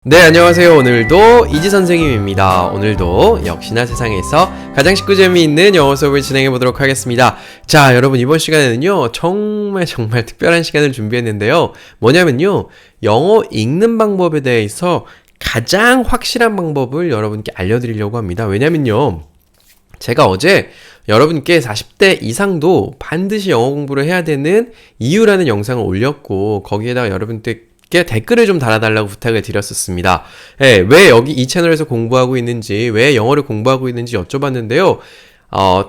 네, 안녕하세요. 오늘도 이지 선생님입니다. 오늘도 역시나 세상에서 가장 쉽고 재미있는 영어 수업을 진행해 보도록 하겠습니다. 자, 여러분 이번 시간에는요, 정말 특별한 시간을 준비했는데요. 뭐냐면요, 영어 읽는 방법에 대해서 가장 확실한 방법을 여러분께 알려드리려고 합니다. 왜냐면요, 제가 어제 여러분께 40대 이상도 반드시 영어 공부를 해야 되는 이유라는 영상을 올렸고, 거기에다가 여러분께 댓글을 좀 달아달라고 부탁을 드렸었습니다. 네, 왜 여기 이 채널에서 공부하고 있는지, 왜 영어를 공부하고 있는지 여쭤봤는데요.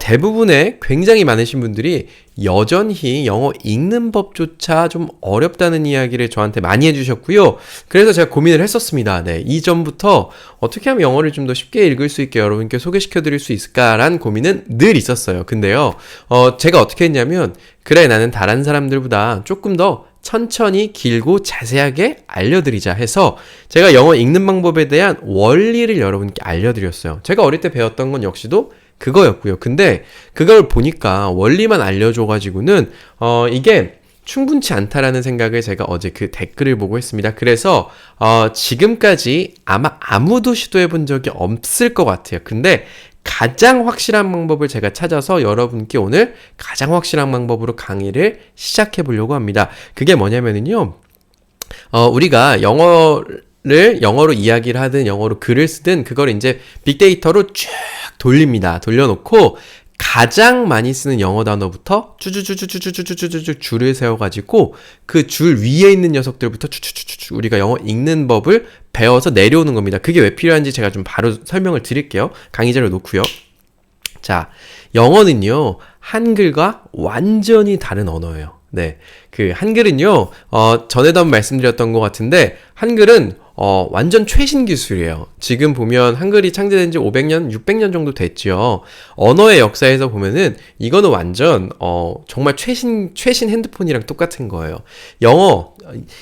대부분의 굉장히 많으신 분들이 여전히 영어 읽는 법조차 좀 어렵다는 이야기를 저한테 많이 해주셨고요. 그래서 제가 고민을 했었습니다. 네, 이전부터 어떻게 하면 영어를 좀 더 쉽게 읽을 수 있게 여러분께 소개시켜 드릴 수 있을까라는 고민은 늘 있었어요. 근데요, 제가 어떻게 했냐면, 그래, 나는 다른 사람들보다 조금 더 천천히 길고 자세하게 알려드리자 해서 제가 영어 읽는 방법에 대한 원리를 여러분께 알려드렸어요. 제가 어릴 때 배웠던 건 역시도 그거였고요. 근데 그걸 보니까 원리만 알려줘가지고는 이게 충분치 않다라는 생각을 제가 어제 그 댓글을 보고 했습니다. 그래서 지금까지 아마 아무도 시도해본 적이 없을 것 같아요. 근데 가장 확실한 방법을 제가 찾아서 여러분께 오늘 가장 확실한 방법으로 강의를 시작해 보려고 합니다. 그게 뭐냐면요, 우리가 영어로 이야기를 하든 영어로 글을 쓰든 그걸 이제 빅데이터로 쭉 돌립니다. 돌려놓고 가장 많이 쓰는 영어 단어부터 쭈쭈쭈쭈쭈쭈쭈쭈쭈 줄을 세워가지고 그 줄 위에 있는 녀석들부터 쭈쭈쭈쭈 우리가 영어 읽는 법을 배워서 내려오는 겁니다. 그게 왜 필요한지 제가 좀 바로 설명을 드릴게요. 강의 자료 놓고요. 자, 영어는요, 한글과 완전히 다른 언어예요. 네, 그 한글은요, 전에도 한번 말씀드렸던 것 같은데, 한글은 완전 최신 기술이에요. 지금 보면 한글이 창제된 지 500년, 600년 정도 됐죠. 언어의 역사에서 보면은 이거는 완전 정말 최신 핸드폰이랑 똑같은 거예요.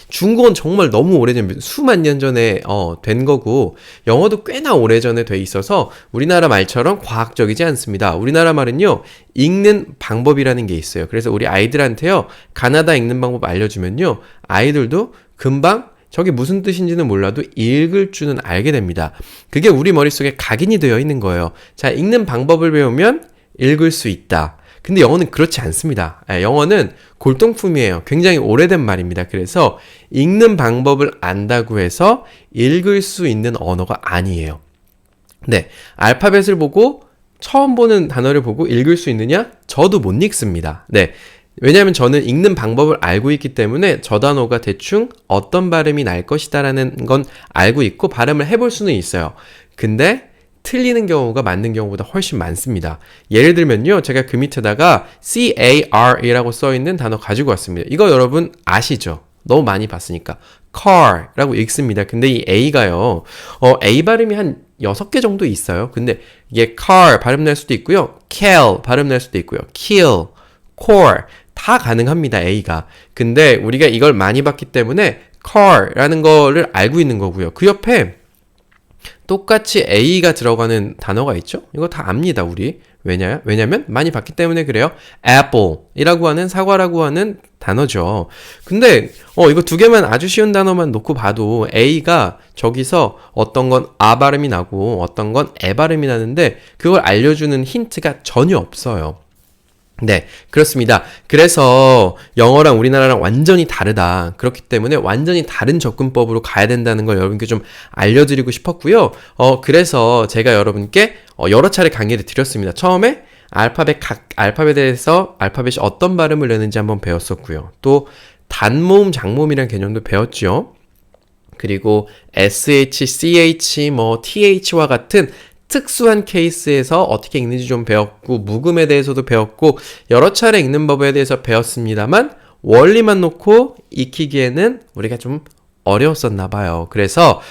중국은 정말 너무 오래전, 수만 년 전에 된 거고, 영어도 꽤나 오래전에 돼 있어서 우리나라 말처럼 과학적이지 않습니다. 우리나라 말은요, 읽는 방법이라는 게 있어요. 그래서 우리 아이들한테요, 가나다 읽는 방법 알려주면요, 아이들도 금방 저게 무슨 뜻인지는 몰라도 읽을 줄은 알게 됩니다. 그게 우리 머릿속에 각인이 되어 있는 거예요. 자, 읽는 방법을 배우면 읽을 수 있다. 근데 영어는 그렇지 않습니다. 영어는 골동품이에요. 굉장히 오래된 말입니다. 그래서 읽는 방법을 안다고 해서 읽을 수 있는 언어가 아니에요. 네, 알파벳을 보고 처음 보는 단어를 보고 읽을 수 있느냐? 저도 못 읽습니다. 네. 왜냐하면 저는 읽는 방법을 알고 있기 때문에 저 단어가 대충 어떤 발음이 날 것이다라는 건 알고 있고 발음을 해볼 수는 있어요. 근데 틀리는 경우가 맞는 경우보다 훨씬 많습니다. 예를 들면요, 제가 그 밑에다가 CAR이라고 써있는 단어 가지고 왔습니다. 이거 여러분 아시죠? 너무 많이 봤으니까. car라고 읽습니다. 근데 이 A가요, A 발음이 한 6개 정도 있어요. 근데 이게 car 발음 날 수도 있고요, kill 발음 날 수도 있고요, kill, core 다 가능합니다. A가. 근데 우리가 이걸 많이 봤기 때문에 car라는 거를 알고 있는 거고요. 그 옆에 똑같이 A가 들어가는 단어가 있죠? 이거 다 압니다, 우리. 왜냐면 많이 봤기 때문에 그래요. apple이라고 하는 사과라고 하는 단어죠. 근데 이거 두 개만 아주 쉬운 단어만 놓고 봐도 A가 저기서 어떤 건 아 발음이 나고 어떤 건 에 발음이 나는데 그걸 알려주는 힌트가 전혀 없어요. 네, 그렇습니다. 그래서 영어랑 우리나라랑 완전히 다르다. 그렇기 때문에 완전히 다른 접근법으로 가야 된다는 걸 여러분께 좀 알려드리고 싶었고요. 그래서 제가 여러분께 여러 차례 강의를 드렸습니다. 처음에 알파벳에서 알파벳이 어떤 발음을 내는지 한번 배웠었고요. 또 단모음, 장모음이라는 개념도 배웠죠. 그리고 SH, CH, TH와 같은 특수한 케이스에서 어떻게 읽는지 좀 배웠고, 묵음에 대해서도 배웠고, 여러 차례 읽는 법에 대해서 배웠습니다만 원리만 놓고 익히기에는 우리가 좀 어려웠었나 봐요. 그래서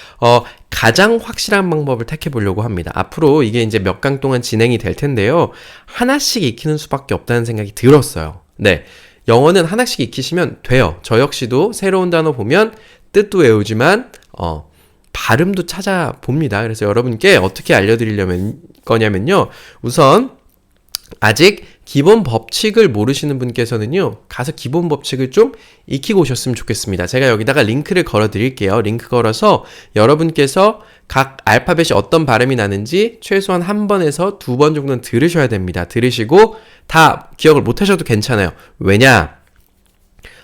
가장 확실한 방법을 택해 보려고 합니다. 앞으로 이게 이제 몇 강 동안 진행이 될 텐데요, 하나씩 익히는 수밖에 없다는 생각이 들었어요. 네, 영어는 하나씩 익히시면 돼요. 저 역시도 새로운 단어 보면 뜻도 외우지만 발음도 찾아봅니다. 그래서 여러분께 어떻게 알려드리려면 거냐면요, 우선 아직 기본 법칙을 모르시는 분께서는요, 가서 기본 법칙을 좀 익히고 오셨으면 좋겠습니다. 제가 여기다가 링크를 걸어 드릴게요. 링크 걸어서 여러분께서 각 알파벳이 어떤 발음이 나는지 최소한 한 번에서 두 번 정도는 들으셔야 됩니다. 들으시고 다 기억을 못 하셔도 괜찮아요. 왜냐?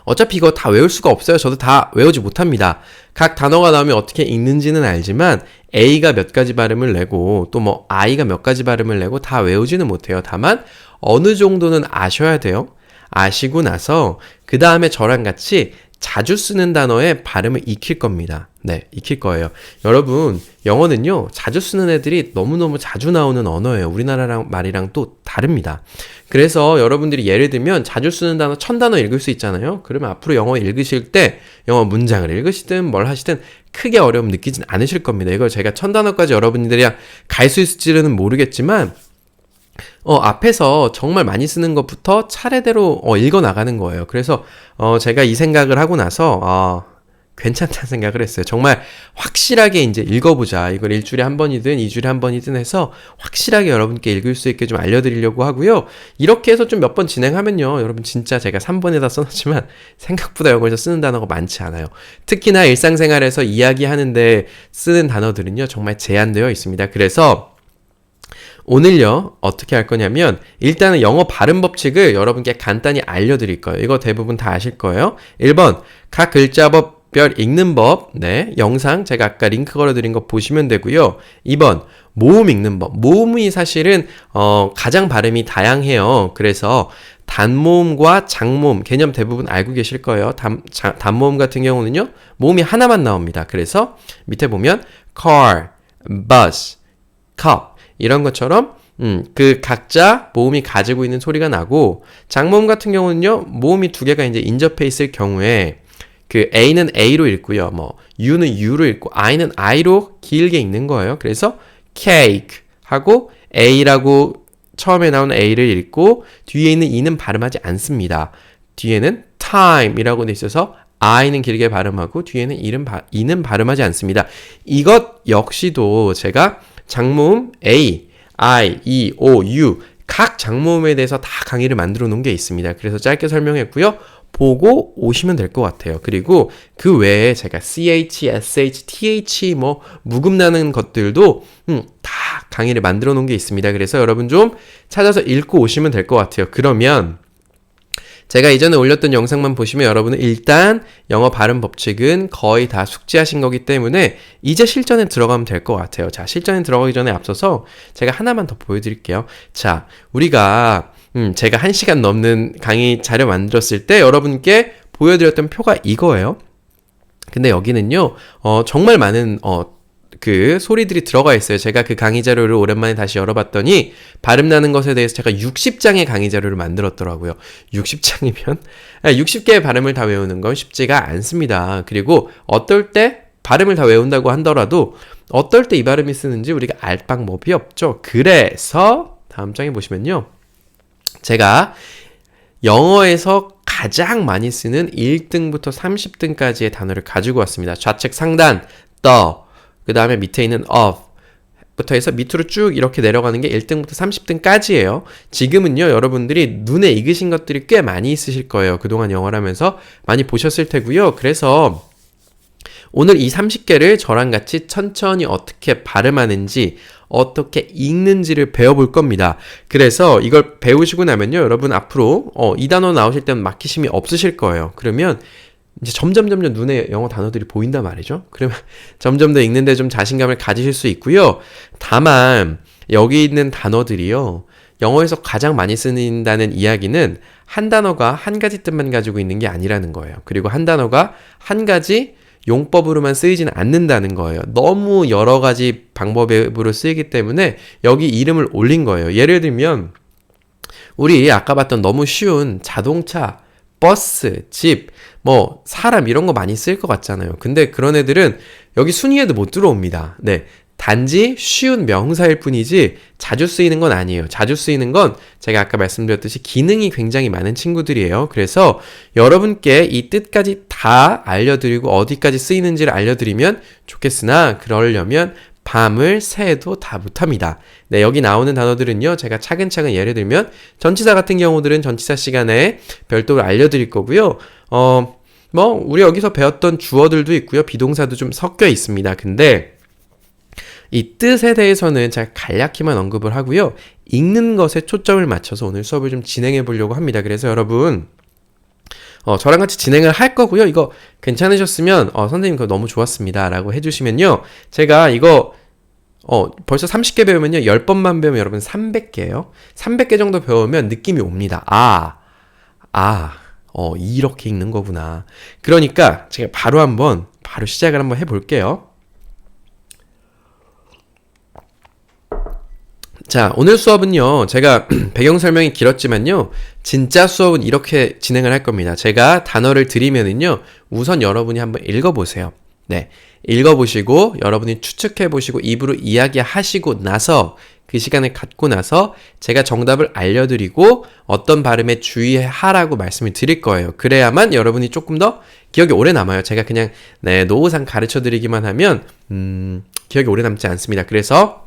어차피 이거 다 외울 수가 없어요. 저도 다 외우지 못합니다. 각 단어가 나오면 어떻게 읽는지는 알지만 A가 몇 가지 발음을 내고 또 뭐 I가 몇 가지 발음을 내고 다 외우지는 못해요. 다만 어느 정도는 아셔야 돼요. 아시고 나서 그 다음에 저랑 같이 자주 쓰는 단어의 발음을 익힐 겁니다. 네, 익힐 거예요. 여러분, 영어는요, 자주 쓰는 애들이 너무너무 자주 나오는 언어예요. 우리나라 말이랑 또 다릅니다. 그래서 여러분들이 예를 들면 자주 쓰는 단어 1000단어 읽을 수 있잖아요. 그러면 앞으로 영어 읽으실 때 영어 문장을 읽으시든 뭘 하시든 크게 어려움 느끼진 않으실 겁니다. 이걸 제가 1000단어까지 여러분들이랑 갈 수 있을지는 모르겠지만 앞에서 정말 많이 쓰는 것부터 차례대로 읽어 나가는 거예요. 그래서 제가 이 생각을 하고 나서 괜찮다는 생각을 했어요. 정말 확실하게 이제 읽어보자. 이걸 일주일에 한 번이든 2주일에 한 번이든 해서 확실하게 여러분께 읽을 수 있게 좀 알려드리려고 하고요. 이렇게 해서 좀 몇 번 진행하면요. 여러분 진짜 제가 3번에다 써놨지만 생각보다 영어에서 쓰는 단어가 많지 않아요. 특히나 일상생활에서 이야기하는데 쓰는 단어들은요. 정말 제한되어 있습니다. 그래서 오늘요, 어떻게 할 거냐면, 일단은 영어 발음 법칙을 여러분께 간단히 알려드릴 거예요. 이거 대부분 다 아실 거예요. 1번, 각 글자별 읽는 법, 네, 영상 제가 아까 링크 걸어드린 거 보시면 되고요. 2번, 모음 읽는 법. 모음이 사실은, 가장 발음이 다양해요. 그래서, 단모음과 장모음, 개념 대부분 알고 계실 거예요. 단모음 같은 경우는요, 모음이 하나만 나옵니다. 그래서, 밑에 보면, car, bus, cup. 이런 것처럼 그 각자 모음이 가지고 있는 소리가 나고 장모음 같은 경우는요. 모음이 두 개가 이제 인접해 있을 경우에 그 A는 A로 읽고요. 뭐 U는 U로 읽고 I는 I로 길게 읽는 거예요. 그래서 cake 하고 A라고 처음에 나오는 A를 읽고 뒤에 있는 E는 발음하지 않습니다. 뒤에는 time이라고 돼 있어서 I는 길게 발음하고 뒤에는 E는 발음하지 않습니다. 이것 역시도 제가 장모음 A, I, E, O, U 각 장모음에 대해서 다 강의를 만들어 놓은 게 있습니다. 그래서 짧게 설명했고요. 보고 오시면 될 것 같아요. 그리고 그 외에 제가 CH, SH, TH 뭐 묵음 나는 것들도 다 강의를 만들어 놓은 게 있습니다. 그래서 여러분 좀 찾아서 읽고 오시면 될 것 같아요. 그러면 제가 이전에 올렸던 영상만 보시면 여러분은 일단 영어 발음 법칙은 거의 다 숙지하신 거기 때문에 이제 실전에 들어가면 될 것 같아요. 자, 실전에 들어가기 전에 앞서서 제가 하나만 더 보여드릴게요. 자, 우리가 제가 1시간 넘는 강의 자료 만들었을 때 여러분께 보여드렸던 표가 이거예요. 근데 여기는요, 정말 많은 그 소리들이 들어가 있어요. 제가 그 강의 자료를 오랜만에 다시 열어봤더니 발음 나는 것에 대해서 제가 60장의 강의 자료를 만들었더라고요. 60장이면 60개의 발음을 다 외우는 건 쉽지가 않습니다. 그리고 어떨 때 발음을 다 외운다고 하더라도 어떨 때 이 발음이 쓰는지 우리가 알 방법이 없죠. 그래서 다음 장에 보시면요. 제가 영어에서 가장 많이 쓰는 1등부터 30등까지의 단어를 가지고 왔습니다. 좌측 상단 the 그 다음에 밑에 있는 of 부터 해서 밑으로 쭉 이렇게 내려가는 게 1등부터 30등까지예요. 지금은요, 여러분들이 눈에 익으신 것들이 꽤 많이 있으실 거예요. 그동안 영어를 하면서 많이 보셨을 테고요. 그래서 오늘 이 30개를 저랑 같이 천천히 어떻게 발음하는지 어떻게 읽는지를 배워볼 겁니다. 그래서 이걸 배우시고 나면요, 여러분 앞으로 이 단어 나오실 때는 막히심이 없으실 거예요. 그러면 이제 점점 눈에 영어 단어들이 보인단 말이죠. 그러면 점점 더 읽는데 좀 자신감을 가지실 수 있고요. 다만 여기 있는 단어들이요. 영어에서 가장 많이 쓰인다는 이야기는 한 단어가 한 가지 뜻만 가지고 있는 게 아니라는 거예요. 그리고 한 단어가 한 가지 용법으로만 쓰이지는 않는다는 거예요. 너무 여러 가지 방법으로 쓰이기 때문에 여기 이름을 올린 거예요. 예를 들면 우리 아까 봤던 너무 쉬운 자동차, 버스, 집, 뭐 사람 이런 거 많이 쓸 것 같잖아요. 근데 그런 애들은 여기 순위에도 못 들어옵니다. 네, 단지 쉬운 명사일 뿐이지 자주 쓰이는 건 아니에요. 자주 쓰이는 건 제가 아까 말씀드렸듯이 기능이 굉장히 많은 친구들이에요. 그래서 여러분께 이 뜻까지 다 알려드리고 어디까지 쓰이는지를 알려드리면 좋겠으나 그러려면 밤을 새도 다 못합니다. 네, 여기 나오는 단어들은요, 제가 차근차근 예를 들면, 전치사 같은 경우들은 전치사 시간에 별도로 알려드릴 거고요. 우리 여기서 배웠던 주어들도 있고요. 비동사도 좀 섞여 있습니다. 근데, 이 뜻에 대해서는 제가 간략히만 언급을 하고요. 읽는 것에 초점을 맞춰서 오늘 수업을 좀 진행해 보려고 합니다. 그래서 여러분, 저랑 같이 진행을 할 거고요. 이거 괜찮으셨으면, 선생님 그거 너무 좋았습니다. 라고 해주시면요. 제가 이거, 벌써 30개 배우면요. 10번만 배우면 여러분 300개예요. 300개 정도 배우면 느낌이 옵니다. 이렇게 읽는 거구나. 그러니까 제가 바로 시작을 한번 해볼게요. 자, 오늘 수업은요, 제가 배경 설명이 길었지만요, 진짜 수업은 이렇게 진행을 할 겁니다. 제가 단어를 드리면은요, 우선 여러분이 한번 읽어보세요. 네. 읽어보시고, 여러분이 추측해보시고, 입으로 이야기하시고 나서, 그 시간을 갖고 나서, 제가 정답을 알려드리고, 어떤 발음에 주의하라고 말씀을 드릴 거예요. 그래야만 여러분이 조금 더 기억이 오래 남아요. 제가 그냥, 노후상 가르쳐 드리기만 하면, 기억이 오래 남지 않습니다. 그래서,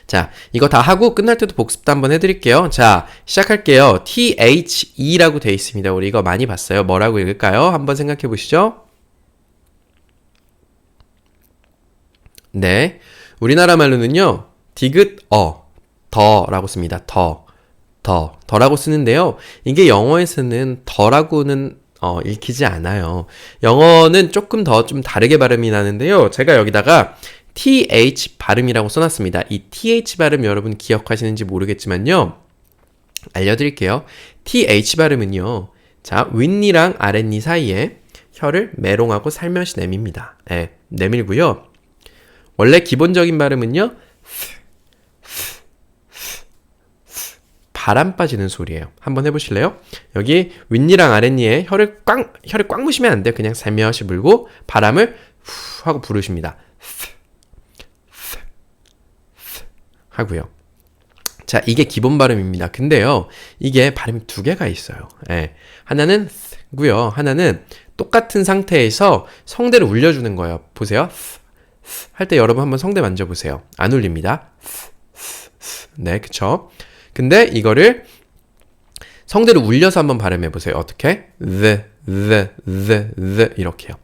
자, 이거 다 하고 끝날 때도 복습도 한번 해드릴게요. 자, 시작할게요. THE라고 돼 있습니다. 우리 이거 많이 봤어요. 뭐라고 읽을까요? 한번 생각해 보시죠. 네. 우리나라 말로는요, 디귿, 더라고 씁니다. 더라고 쓰는데요. 이게 영어에서는 더라고는 읽히지 않아요. 영어는 조금 더 좀 다르게 발음이 나는데요. 제가 여기다가 TH 발음이라고 써놨습니다. 이 TH 발음 여러분 기억하시는지 모르겠지만요. 알려드릴게요. TH 발음은요. 자, 윗니랑 아랫니 사이에 혀를 메롱하고 살며시 내밉니다. 네, 내밀고요. 원래 기본적인 발음은요. 바람 빠지는 소리예요. 한번 해보실래요? 여기 윗니랑 아랫니에 혀를 꽉 무시면 안 돼요. 그냥 살며시 불고 바람을 후 하고 부르십니다. 하고요. 자, 이게 기본 발음입니다. 근데요, 이게 발음이 두 개가 있어요. 예. 하나는 고요. 하나는 똑같은 상태에서 성대를 울려주는 거예요. 보세요. 할 때 여러분 한번 성대 만져보세요. 안 울립니다. 네, 그쵸? 근데 이거를 성대를 울려서 한번 발음해보세요. 어떻게? 이렇게요.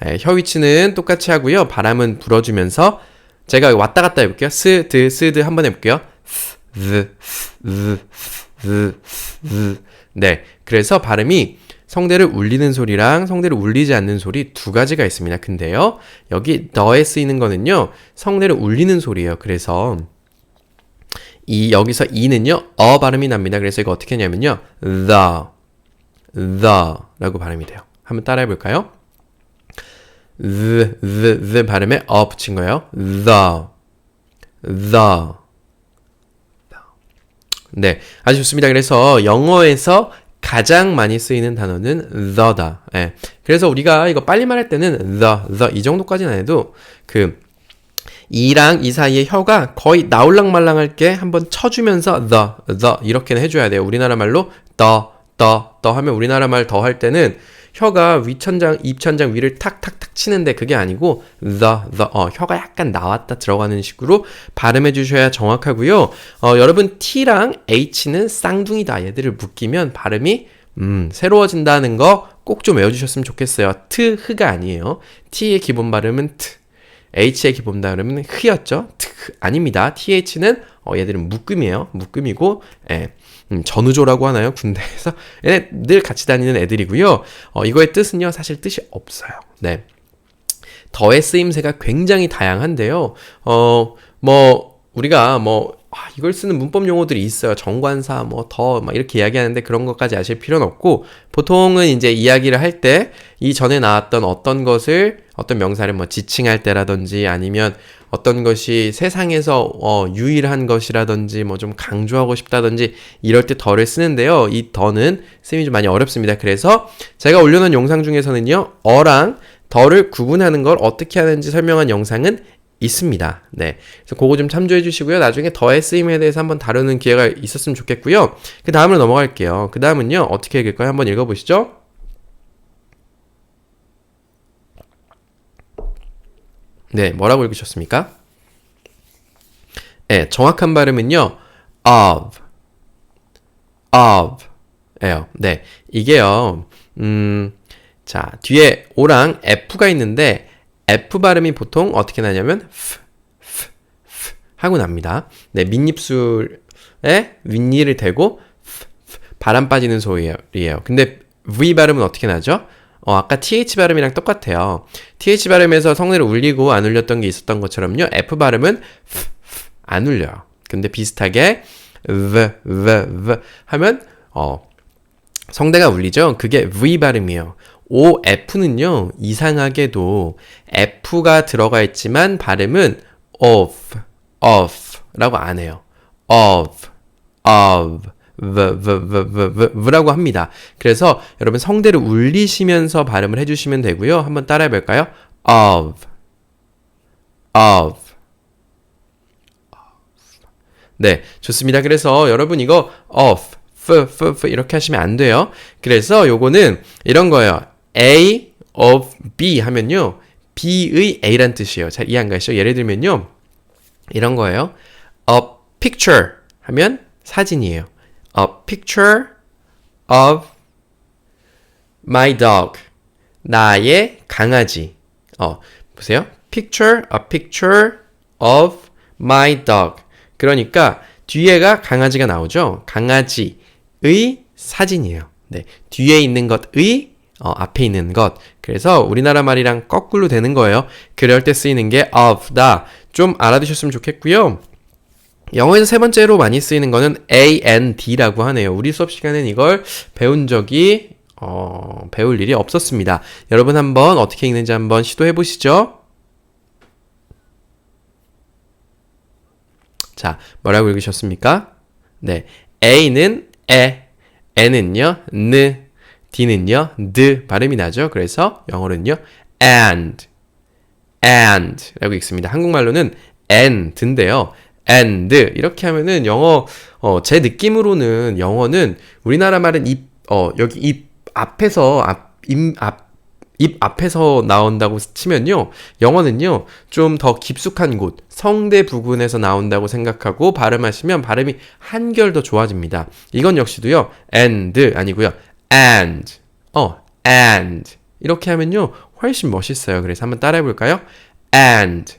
예, 혀 위치는 똑같이 하고요. 바람은 불어주면서 제가 왔다 갔다 해볼게요. 스드 한번 해볼게요. 네, 그래서 발음이 성대를 울리는 소리랑 성대를 울리지 않는 소리 두 가지가 있습니다. 근데요, 여기 더에 쓰이는 거는요, 성대를 울리는 소리예요. 그래서 여기서 이는요, 발음이 납니다. 그래서 이거 어떻게 하냐면요, 라고 발음이 돼요. 한번 따라해 볼까요? the 발음에 붙인 거예요. the. 네, 아주 좋습니다. 그래서 영어에서 가장 많이 쓰이는 단어는 the다. 예. 그래서 우리가 이거 빨리 말할 때는 the 이 정도까지는 안 해도 이랑 이 사이에 혀가 거의 나올랑말랑 할 게 한번 쳐주면서 the 이렇게는 해줘야 돼요. 우리나라 말로 더 하면 우리나라 말 더 할 때는 혀가 위천장, 입천장 위를 탁탁탁 치는데 그게 아니고 혀가 약간 나왔다 들어가는 식으로 발음해 주셔야 정확하고요. 여러분 T랑 H는 쌍둥이다. 얘들을 묶이면 발음이 새로워진다는 거 꼭 좀 외워주셨으면 좋겠어요. 트흐가 아니에요. T의 기본 발음은 트, H의 기본 발음은 흐였죠. 아닙니다. TH는 얘들은 묶음이에요. 묶음이고 전우조라고 하나요? 군대에서 얘네 늘 같이 다니는 애들이고요. 이거의 뜻은요, 사실 뜻이 없어요. 네, 더의 쓰임새가 굉장히 다양한데요. 우리가 이걸 쓰는 문법 용어들이 있어요. 정관사, 더, 이렇게 이야기하는데 그런 것까지 아실 필요는 없고, 보통은 이제 이야기를 할 때, 이전에 나왔던 어떤 명사를 지칭할 때라든지, 아니면 어떤 것이 세상에서, 유일한 것이라든지, 좀 강조하고 싶다든지, 이럴 때 더를 쓰는데요. 이 더는 쓰임이 좀 많이 어렵습니다. 그래서 제가 올려놓은 영상 중에서는요, 어랑 더를 구분하는 걸 어떻게 하는지 설명한 영상은 있습니다. 네. 그래서 그거 좀 참조해 주시고요. 나중에 더의 쓰임에 대해서 한번 다루는 기회가 있었으면 좋겠고요. 그 다음으로 넘어갈게요. 그 다음은요, 어떻게 읽을까요? 한번 읽어보시죠. 네, 뭐라고 읽으셨습니까? 예, 정확한 발음은요, of, of, 예요. 네, 이게요, 자, 뒤에 O랑 F가 있는데, F 발음이 보통 어떻게 나냐면, 하고 납니다. 네, 밑입술에 윗니를 대고, 바람 빠지는 소리예요. 근데 V 발음은 어떻게 나죠? 아까 TH 발음이랑 똑같아요. TH 발음에서 성대를 울리고 안 울렸던 게 있었던 것처럼요. F 발음은 안 울려요. 근데 비슷하게 V 하면 성대가 울리죠. 그게 V 발음이에요. OF는요. 이상하게도 F가 들어가 있지만 발음은 of라고 안 해요. of V라고 합니다. 그래서 여러분 성대를 울리시면서 발음을 해주시면 되고요. 한번 따라해 볼까요? of. 네, 좋습니다. 그래서 여러분 이거 of, 이렇게 하시면 안 돼요. 그래서 요거는 이런 거예요. A of B 하면요. B의 A란 뜻이에요. 잘 이해 안 가시죠? 예를 들면요. 이런 거예요. A picture 하면 사진이에요. A picture of my dog. 나의 강아지. 보세요. Picture, a picture of my dog. 그러니까 뒤에가 강아지가 나오죠. 강아지의 사진이에요. 네, 뒤에 있는 것의 앞에 있는 것. 그래서 우리나라 말이랑 거꾸로 되는 거예요. 그럴 때 쓰이는 게 of다. 좀 알아두셨으면 좋겠고요. 영어에서 세 번째로 많이 쓰이는 거는 AND라고 하네요. 우리 수업 시간엔 이걸 배운 적이 배울 일이 없었습니다. 여러분 한번 어떻게 읽는지 한번 시도해 보시죠. 자, 뭐라고 읽으셨습니까? 네, A는 에, N은요 느, D는요 드 발음이 나죠. 그래서 영어로는요 and 라고 읽습니다. 한국말로는 and인데요. and 이렇게 하면은 영어 제 느낌으로는 영어는 우리나라 말은 여기 입 앞에서 입 앞에서 나온다고 치면요. 영어는요. 좀 더 깊숙한 곳, 성대 부근에서 나온다고 생각하고 발음하시면 발음이 한결 더 좋아집니다. 이건 역시도요. and 아니고요. and 이렇게 하면요. 훨씬 멋있어요. 그래서 한번 따라해 볼까요? and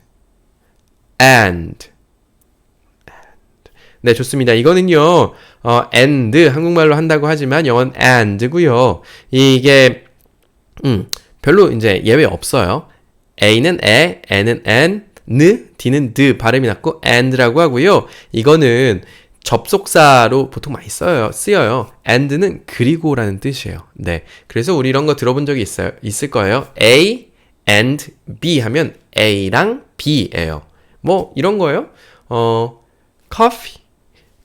네, 좋습니다. 이거는요, and, 한국말로 한다고 하지만 영어는 and고요. 이게, 별로 이제 예외 없어요. A는 에, N은 N, 느, D는 드 발음이 났고, and라고 하고요. 이거는 접속사로 보통 많이 쓰여요. and는 그리고라는 뜻이에요. 네. 그래서 우리 이런 거 들어본 적이 있을 거예요. A and B 하면 A랑 B예요. 뭐, 이런 거예요.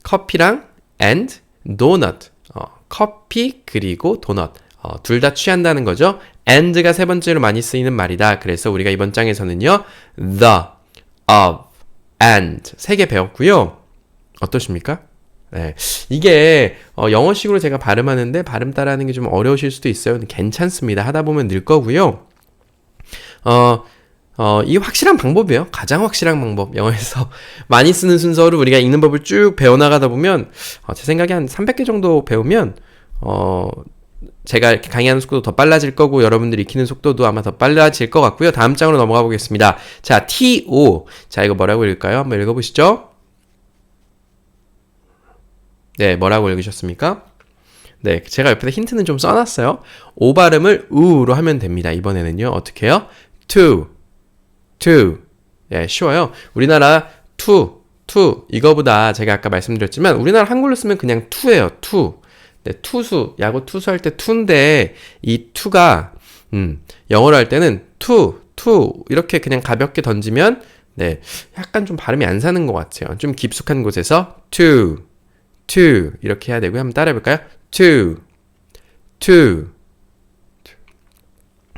커피랑 and donut. 커피 그리고 도넛. 둘 다 취한다는 거죠. and가 세 번째로 많이 쓰이는 말이다. 그래서 우리가 이번 장에서는요. the, of, and 세 개 배웠고요. 어떠십니까? 네. 이게 영어식으로 제가 발음하는데 발음 따라하는 게 좀 어려우실 수도 있어요. 괜찮습니다. 하다 보면 늘 거고요. 이 확실한 방법이에요. 가장 확실한 방법. 영어에서 많이 쓰는 순서로 우리가 읽는 법을 쭉 배워나가다 보면, 제 생각에 한 300개 정도 배우면, 제가 이렇게 강의하는 속도도 더 빨라질 거고, 여러분들이 익히는 속도도 아마 더 빨라질 것 같고요. 다음 장으로 넘어가 보겠습니다. 자, TO. 자, 이거 뭐라고 읽을까요? 한번 읽어보시죠. 네, 뭐라고 읽으셨습니까? 네, 제가 옆에다 힌트는 좀 써놨어요. O 발음을 우로 하면 됩니다. 이번에는요, 어떻게 해요? to. 예, 쉬워요. 우리나라 to 이거보다 제가 아까 말씀드렸지만 우리나라 한글로 쓰면 그냥 to예요. to. 네, 투수, 야구 투수할 때 to인데 이 to가 영어로 할 때는 to 이렇게 그냥 가볍게 던지면 네, 약간 좀 발음이 안 사는 것 같아요. 좀 깊숙한 곳에서 to 이렇게 해야 되고요. 한번 따라해 볼까요? to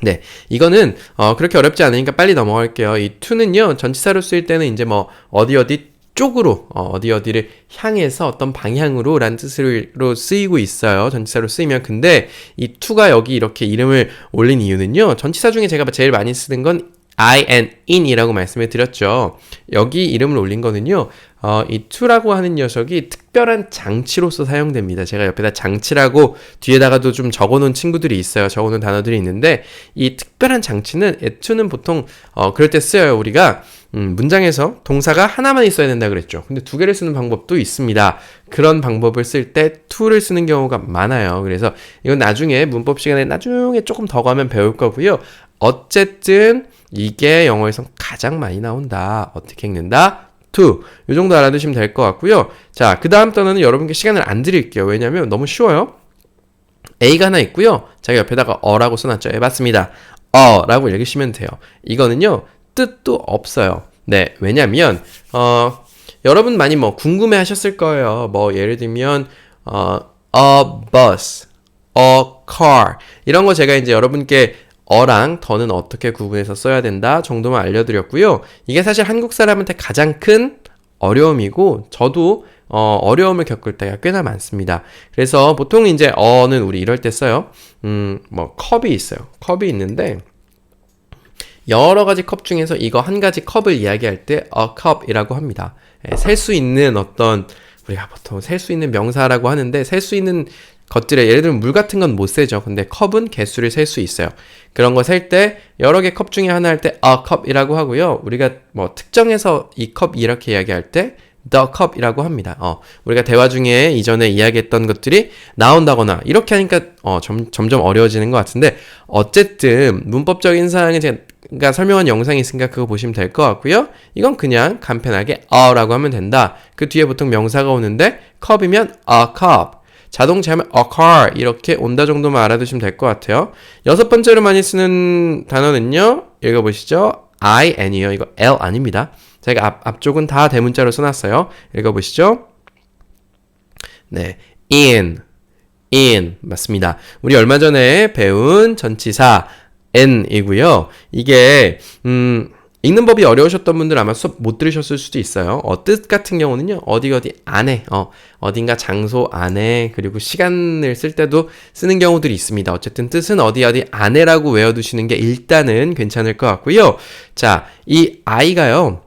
네, 이거는 그렇게 어렵지 않으니까 빨리 넘어갈게요. 이 to는요, 전치사로 쓰일 때는 이제 뭐 어디 쪽으로 어디를 향해서 어떤 방향으로 라는 뜻으로 쓰이고 있어요. 전치사로 쓰이면. 근데 이 to가 여기 이렇게 이름을 올린 이유는요, 전치사 중에 제가 제일 많이 쓰는 건 I and in이라고 말씀을 드렸죠. 여기 이름을 올린 거는요. 이 to라고 하는 녀석이 특별한 장치로서 사용됩니다. 제가 옆에다 장치라고 뒤에다가도 좀 적어놓은 친구들이 있어요. 적어놓은 단어들이 있는데 이 특별한 장치는 to는 보통 그럴 때 쓰여요. 우리가 문장에서 동사가 하나만 있어야 된다 그랬죠. 근데 두 개를 쓰는 방법도 있습니다. 그런 방법을 쓸 때 to를 쓰는 경우가 많아요. 그래서 이건 나중에 문법 시간에 나중에 조금 더 가면 배울 거고요. 어쨌든 이게 영어에서 가장 많이 나온다. 어떻게 읽는다? to. 이 정도 알아두시면 될 것 같고요. 자, 그 다음 단어는 여러분께 시간을 안 드릴게요. 왜냐면 너무 쉬워요. A가 하나 있고요. 자기 옆에다가 어라고 써놨죠. 예, 맞습니다. 어라고 읽으시면 돼요. 이거는요. 뜻도 없어요. 네, 왜냐면 여러분 많이 뭐 궁금해 하셨을 거예요. 뭐 예를 들면 a bus, a car 이런 거 제가 이제 여러분께 어랑 더는 어떻게 구분해서 써야 된다 정도만 알려드렸고요. 이게 사실 한국 사람한테 가장 큰 어려움이고 저도 어려움을 겪을 때가 꽤나 많습니다. 그래서 보통 이제 어는 우리 이럴 때 써요. 뭐 컵이 있어요. 컵이 있는데 여러 가지 컵 중에서 이거 한 가지 컵을 이야기할 때 a cup이라고 합니다. 셀 수 있는 어떤 우리가 보통 셀 수 있는 명사라고 하는데 셀 수 있는 것들에 예를 들면 물 같은 건 못 세죠. 근데 컵은 개수를 셀 수 있어요. 그런 거 셀 때 여러 개 컵 중에 하나 할 때 a cup이라고 하고요. 우리가 뭐 특정해서 이 컵 이렇게 이야기할 때 the cup이라고 합니다. 우리가 대화 중에 이전에 이야기했던 것들이 나온다거나 이렇게 하니까 점점 어려워지는 것 같은데 어쨌든 문법적인 사항은 제가 설명한 영상이 있으니까 그거 보시면 될 것 같고요. 이건 그냥 간편하게 a라고 하면 된다. 그 뒤에 보통 명사가 오는데 컵이면 a cup. 자동차 하면 a car 이렇게 온다 정도만 알아두시면 될 것 같아요. 여섯 번째로 많이 쓰는 단어는요. 읽어보시죠. I, N이요. 이거 L 아닙니다. 제가 앞쪽은 다 대문자로 써놨어요. 읽어보시죠. 네, in 맞습니다. 우리 얼마 전에 배운 전치사 n이고요. 이게 읽는 법이 어려우셨던 분들 아마 수업 못 들으셨을 수도 있어요. 뜻 같은 경우는요. 어디 안에 어딘가 장소 안에 그리고 시간을 쓸 때도 쓰는 경우들이 있습니다. 어쨌든 뜻은 어디 안에라고 외워두시는 게 일단은 괜찮을 것 같고요. 자, 이 I가요.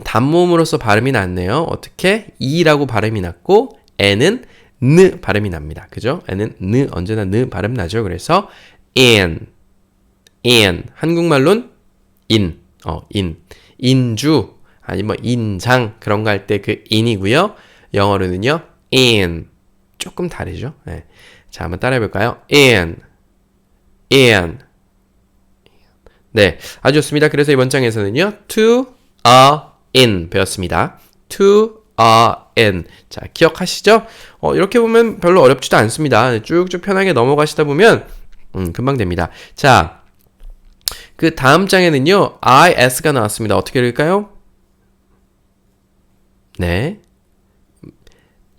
단모음으로서 발음이 났네요. 어떻게? 이라고 발음이 났고 N은 느 발음이 납니다. 그죠? N은 느 언제나 느 발음 나죠. 그래서 in 한국말로는 in 인주 아니 뭐 인장 그런 거 할 때 그 in이고요. 영어로는요. in 조금 다르죠. 네. 자, 한번 따라해 볼까요? in 네, 아주 좋습니다. 그래서 이번 장에서는요. to a in 배웠습니다. to a in. 자, 기억하시죠? 이렇게 보면 별로 어렵지도 않습니다. 쭉쭉 편하게 넘어가시다 보면 금방 됩니다. 자, 그 다음 장에는요. is가 나왔습니다. 어떻게 읽을까요? 네.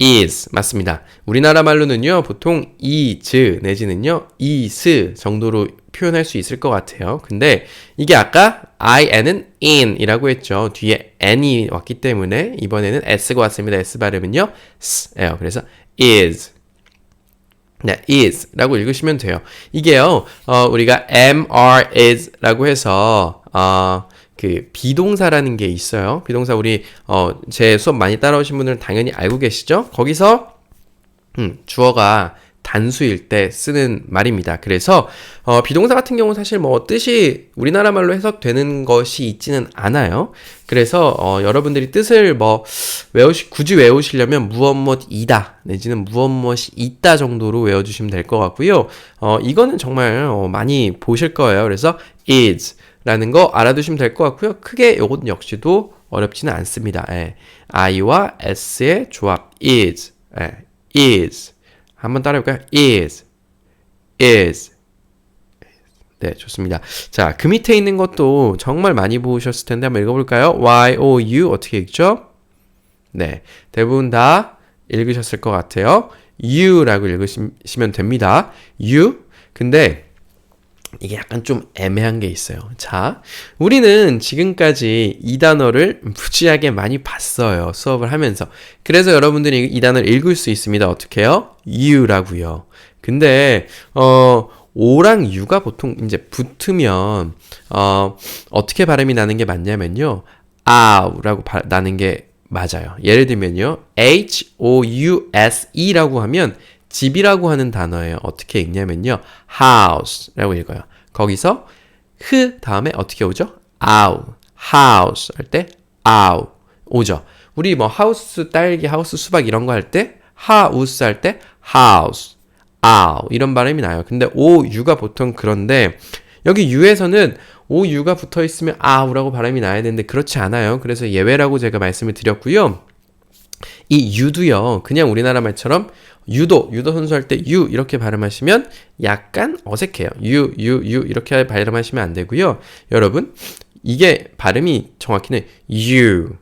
is 맞습니다. 우리나라 말로는요. 보통 is 내지는요. is 정도로 표현할 수 있을 것 같아요. 근데 이게 아까 in은 in이라고 했죠. 뒤에 n이 왔기 때문에 이번에는 s가 왔습니다. s 발음은요. s예요. 그래서 is 네, is라고 읽으시면 돼요. 이게요, 우리가 is 라고 해서, 그, 비동사라는 게 있어요. 비동사 우리, 제 수업 많이 따라오신 분들은 당연히 알고 계시죠? 거기서, 주어가 단수일 때 쓰는 말입니다. 그래서, 비동사 같은 경우는 사실 뭐 뜻이 우리나라 말로 해석되는 것이 있지는 않아요. 그래서, 여러분들이 뜻을 뭐, 굳이 외우시려면 무엇이다, 내지는 무엇이 있다 정도로 외워주시면 될 것 같고요. 이거는 정말, 많이 보실 거예요. 그래서, is 라는 거 알아두시면 될 것 같고요. 크게 이것 역시도 어렵지는 않습니다. 예. I와 S의 조합, is. 예. is. 한번 따라해볼까요? is. 네, 좋습니다. 자, 그 밑에 있는 것도 정말 많이 보셨을 텐데 한번 읽어볼까요? Y-O-U 어떻게 읽죠? 네, 대부분 다 읽으셨을 것 같아요. U라고 읽으시면 됩니다. U. 근데 이게 약간 좀 애매한 게 있어요. 자, 우리는 지금까지 이 단어를 무지하게 많이 봤어요. 수업을 하면서. 그래서 여러분들이 이 단어를 읽을 수 있습니다. 어떻게 해요? U라고요. 근데 O랑 U가 보통 이제 붙으면, 어떻게 발음이 나는 게 맞냐면요. Ou라고 나는 게 맞아요. 예를 들면요. House라고 하면 집이라고 하는 단어예요. 어떻게 읽냐면요. house라고 읽어요. 거기서 흐 다음에 어떻게 오죠? out, house 할 때 out 오죠. 우리 뭐 하우스 딸기, 하우스 수박 이런 거 할 때 house 할 때 house, out 이런 발음이 나요. 근데 ou가 보통 그런데 여기 u에서는 ou가 붙어 있으면 out라고 발음이 나야 되는데 그렇지 않아요. 그래서 예외라고 제가 말씀을 드렸고요. 이 유도요. 그냥 우리나라 말처럼 유도 선수 할 때 유 이렇게 발음하시면 약간 어색해요. 유 이렇게 발음하시면 안 되고요. 여러분, 이게 발음이 정확히는 you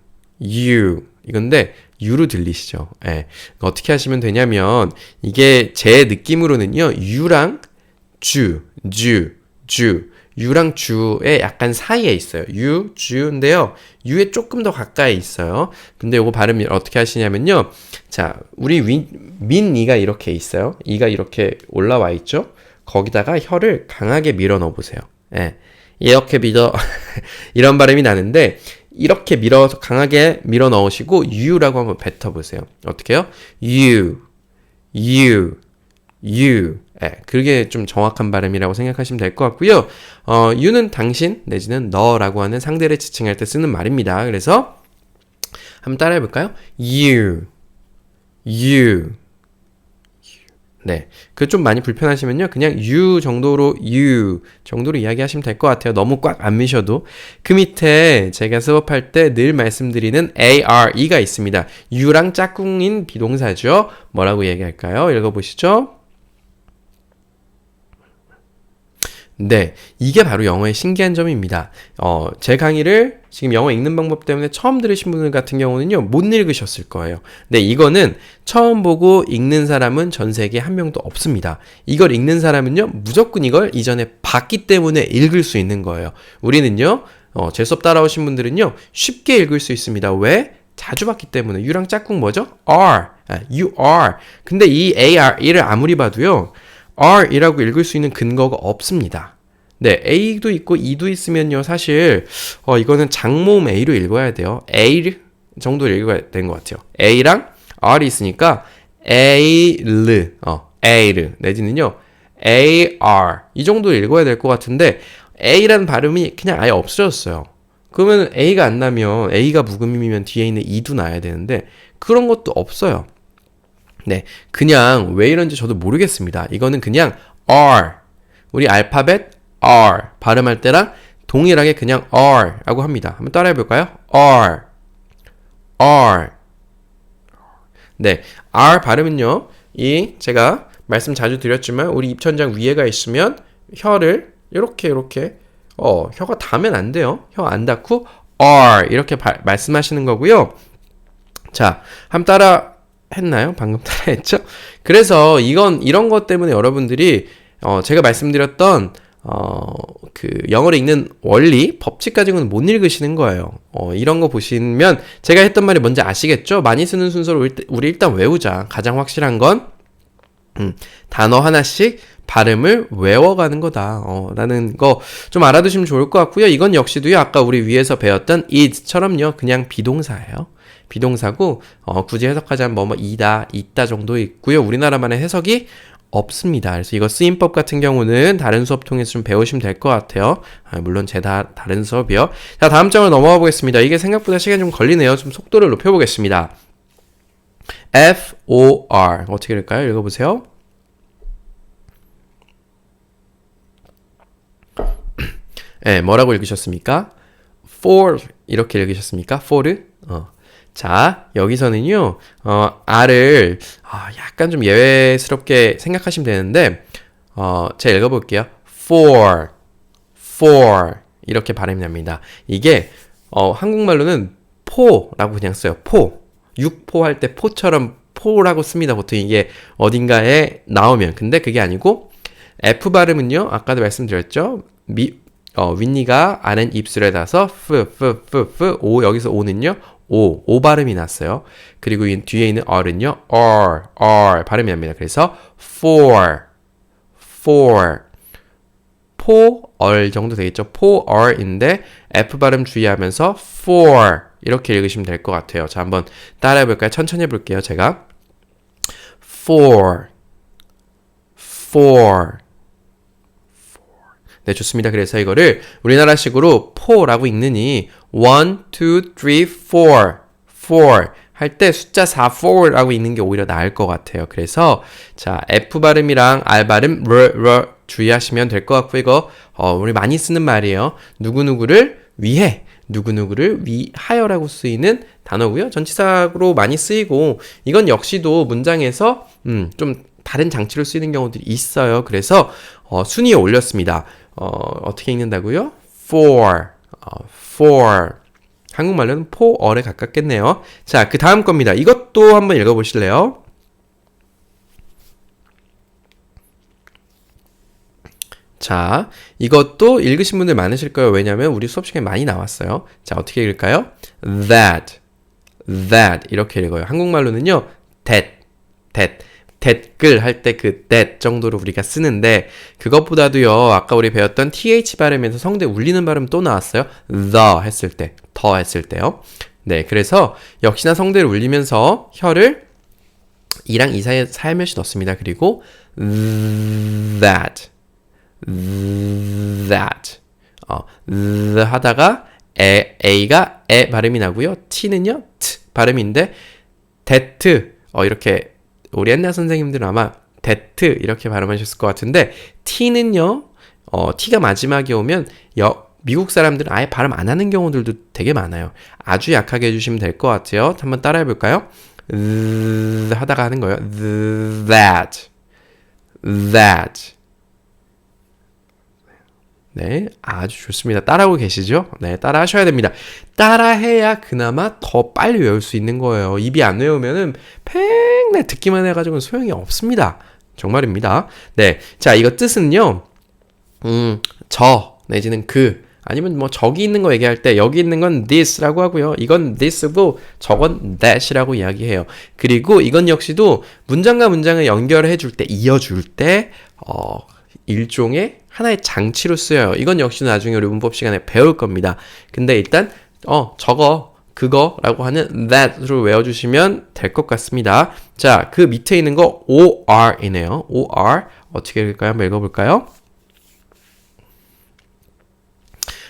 이건데 유로 들리시죠? 예. 어떻게 하시면 되냐면 이게 제 느낌으로는요. 유랑 유랑 주의 약간 사이에 있어요. 주인데요. 유에 조금 더 가까이 있어요. 근데 요거 발음 어떻게 하시냐면요. 자, 우리 민이가 이렇게 있어요. 이가 이렇게 올라와 있죠. 거기다가 혀를 강하게 밀어 넣어 보세요. 예. 이렇게 이런 발음이 나는데 이렇게 강하게 밀어 넣으시고 유라고 한번 뱉어 보세요. 어떻게 해요? you. 예, 그게 좀 정확한 발음이라고 생각하시면 될 것 같고요. you는 당신 내지는 너라고 하는 상대를 지칭할 때 쓰는 말입니다. 그래서 한번 따라해 볼까요? you. 네, 그 좀 많이 불편하시면요. 그냥 you 정도로 이야기하시면 될 것 같아요. 너무 꽉 안 미셔도. 그 밑에 제가 수업할 때 늘 말씀드리는 are가 있습니다. you랑 짝꿍인 비동사죠. 뭐라고 얘기할까요? 읽어보시죠. 네, 이게 바로 영어의 신기한 점입니다. 제 강의를 지금 영어 읽는 방법 때문에 처음 들으신 분들 같은 경우는요, 못 읽으셨을 거예요. 네, 이거는 처음 보고 읽는 사람은 전 세계에 한 명도 없습니다. 이걸 읽는 사람은요, 무조건 이걸 이전에 봤기 때문에 읽을 수 있는 거예요. 우리는요, 제 수업 따라오신 분들은요, 쉽게 읽을 수 있습니다. 왜? 자주 봤기 때문에. U랑 짝꿍 뭐죠? you are. 근데 이 i를 아무리 봐도요, R이라고 읽을 수 있는 근거가 없습니다. 네, A도 있고 E도 있으면요, 사실 이거는 장모음 A로 읽어야 돼요. A 정도 읽어야 되는 것 같아요. A랑 R이 있으니까 A르 내지는요 AR 이 정도 읽어야 될 것 같은데 A라는 발음이 그냥 아예 없어졌어요. 그러면 A가 안 나면 A가 묵음이면 뒤에 있는 E도 나야 되는데 그런 것도 없어요. 네, 그냥 왜 이런지 저도 모르겠습니다. 이거는 그냥 R, 우리 알파벳 R 발음할 때랑 동일하게 그냥 R라고 합니다. 한번 따라해 볼까요? R. 네, R 발음은요. 제가 말씀 자주 드렸지만 우리 입천장 위에가 있으면 혀를 이렇게 혀가 닿으면 안 돼요. 혀 안 닿고 R 이렇게 말씀하시는 거고요. 자, 한번 따라 했나요? 방금 따라했죠? 그래서 이런 것 때문에 여러분들이 제가 말씀드렸던 그 영어를 읽는 원리, 법칙 가지고는 못 읽으시는 거예요. 이런 거 보시면 제가 했던 말이 뭔지 아시겠죠? 많이 쓰는 순서로 우리 일단 외우자. 가장 확실한 건 단어 하나씩 발음을 외워가는 거다. 라는 거 좀 알아두시면 좋을 것 같고요. 이건 역시도요. 아까 우리 위에서 배웠던 is처럼요. 그냥 비동사예요. 비동사고 굳이 해석하자면 뭐뭐 이다, 있다 정도 있고요. 우리나라만의 해석이 없습니다. 그래서 이거 쓰임법 같은 경우는 다른 수업 통해서 좀 배우시면 될 것 같아요. 물론 다른 수업이요. 자, 다음 장으로 넘어가 보겠습니다. 이게 생각보다 시간이 좀 걸리네요. 좀 속도를 높여보겠습니다. FOR 어떻게 될까요? 읽어보세요. 네, 뭐라고 읽으셨습니까? for 이렇게 읽으셨습니까? for? 자, 여기서는요, R을, 약간 좀 예외스럽게 생각하시면 되는데, 제가 읽어볼게요. for, 이렇게 발음이 납니다. 이게, 한국말로는 포라고 그냥 써요. 육포 할 때 포처럼 포라고 씁니다. 보통 이게 어딘가에 나오면. 근데 그게 아니고, F 발음은요, 아까도 말씀드렸죠? 윗니가 아는 입술에 닿아서, 오, 여기서 오는요, 오 발음이 났어요. 그리고 뒤에 있는 R은요, R 발음이 납니다. 그래서 for. for 정도 되겠죠. for인데 F 발음 주의하면서 for 이렇게 읽으시면 될 것 같아요. 자, 한번 따라해 볼까요? 천천히 해볼게요. 제가 for 네, 좋습니다. 그래서 이거를 우리나라식으로 4라고 읽느니 1, 2, 3, 4 할 때 숫자 4, 4라고 읽는 게 오히려 나을 것 같아요. 그래서 자, F 발음이랑 R 발음 주의하시면 될 것 같고 이거 우리 많이 쓰는 말이에요. 누구누구를 위해 누구누구를 위하여라고 쓰이는 단어고요. 전치사로 많이 쓰이고 이건 역시도 문장에서 좀 다른 장치로 쓰이는 경우들이 있어요. 그래서 순위에 올렸습니다. 어떻게 읽는다고요? for 한국말로는 포얼에 가깝겠네요. 자, 그 다음 겁니다. 이것도 한번 읽어보실래요? 자, 이것도 읽으신 분들 많으실 거예요. 왜냐면 우리 수업 시간에 많이 나왔어요. 자, 어떻게 읽을까요? that 이렇게 읽어요. 한국말로는요, 댓글 할 때 그 that 정도로 우리가 쓰는데 그것보다도요, 아까 우리 배웠던 th 발음에서 성대 울리는 발음 또 나왔어요. the 했을 때, 더 했을 때요. 네, 그래서 역시나 성대를 울리면서 혀를 이랑 이 사이에 살며시 넣습니다. 그리고 that 하다가 a가 에 발음이 나고요. t는요 t 발음인데 that 이렇게 우리 옛날 선생님들은 아마 that 이렇게 발음하셨을 것 같은데 t는요 t가 마지막에 오면 미국 사람들은 아예 발음 안 하는 경우들도 되게 많아요. 아주 약하게 해주시면 될 것 같아요. 한번 따라해 볼까요? 하다가 하는 거예요. that 네, 아주 좋습니다. 따라하고 계시죠? 네, 따라 하셔야 됩니다. 따라해야 그나마 더 빨리 외울 수 있는 거예요. 입이 안 외우면은 팽내 듣기만 해가지고는 소용이 없습니다. 정말입니다. 네, 자, 이거 뜻은요, 저, 내지는 그, 아니면 뭐 저기 있는 거 얘기할 때 여기 있는 건 this라고 하고요. 이건 this고 저건 that이라고 이야기해요. 그리고 이건 역시도 문장과 문장을 연결해 줄 때, 이어줄 때, 일종의 하나의 장치로 쓰여요. 이건 역시 나중에 우리 문법 시간에 배울 겁니다. 근데 일단 저거, 그거라고 하는 that로 외워주시면 될 것 같습니다. 자, 그 밑에 있는 거 or이네요. or 어떻게 읽을까요? 한번 읽어볼까요?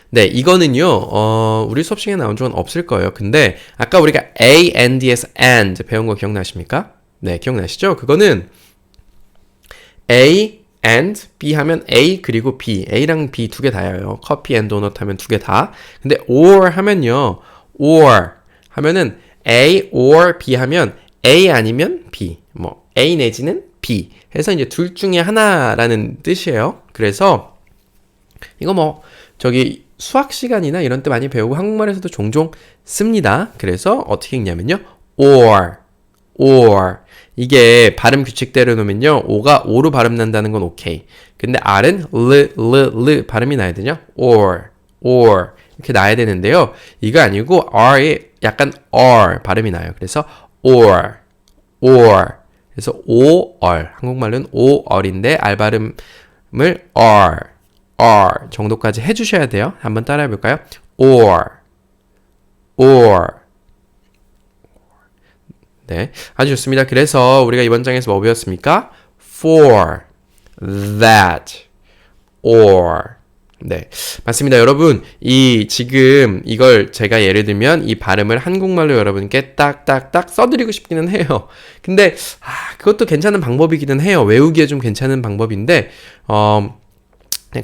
네, 이거는요, 우리 수업 시간에 나온 적은 없을 거예요. 근데 아까 우리가 and에서 and 배운 거 기억나십니까? 네, 기억나시죠? 그거는 A and B 하면 A 그리고 B, A랑 B 두 개 다예요. 커피 앤 도넛 하면 두 개 다. 근데 or 하면요, or 하면은 A or B 하면 A 아니면 B, 뭐 A 내지는 B 해서 이제 둘 중에 하나라는 뜻이에요. 그래서 이거 뭐 저기 수학 시간이나 이런 때 많이 배우고 한국말에서도 종종 씁니다. 그래서 어떻게 읽냐면요, or 이게 발음 규칙대로 놓으면요, O가 O로 발음 난다는 건 오케이. 근데 R은 르 발음이 나야 되냐? or 이렇게 나야 되는데요. 이거 아니고 R이 약간 R 발음이 나요. 그래서 or 그래서 OR 한국말로는 OR인데 R 발음을 R 정도까지 해주셔야 돼요. 한번 따라해 볼까요? or 네, 아주 좋습니다. 그래서 우리가 이번 장에서 뭐 배웠습니까? for, that, or. 네, 맞습니다. 여러분, 지금 이걸 제가 예를 들면 이 발음을 한국말로 여러분께 딱딱딱 써드리고 싶기는 해요. 근데 그것도 괜찮은 방법이기는 해요. 외우기에 좀 괜찮은 방법인데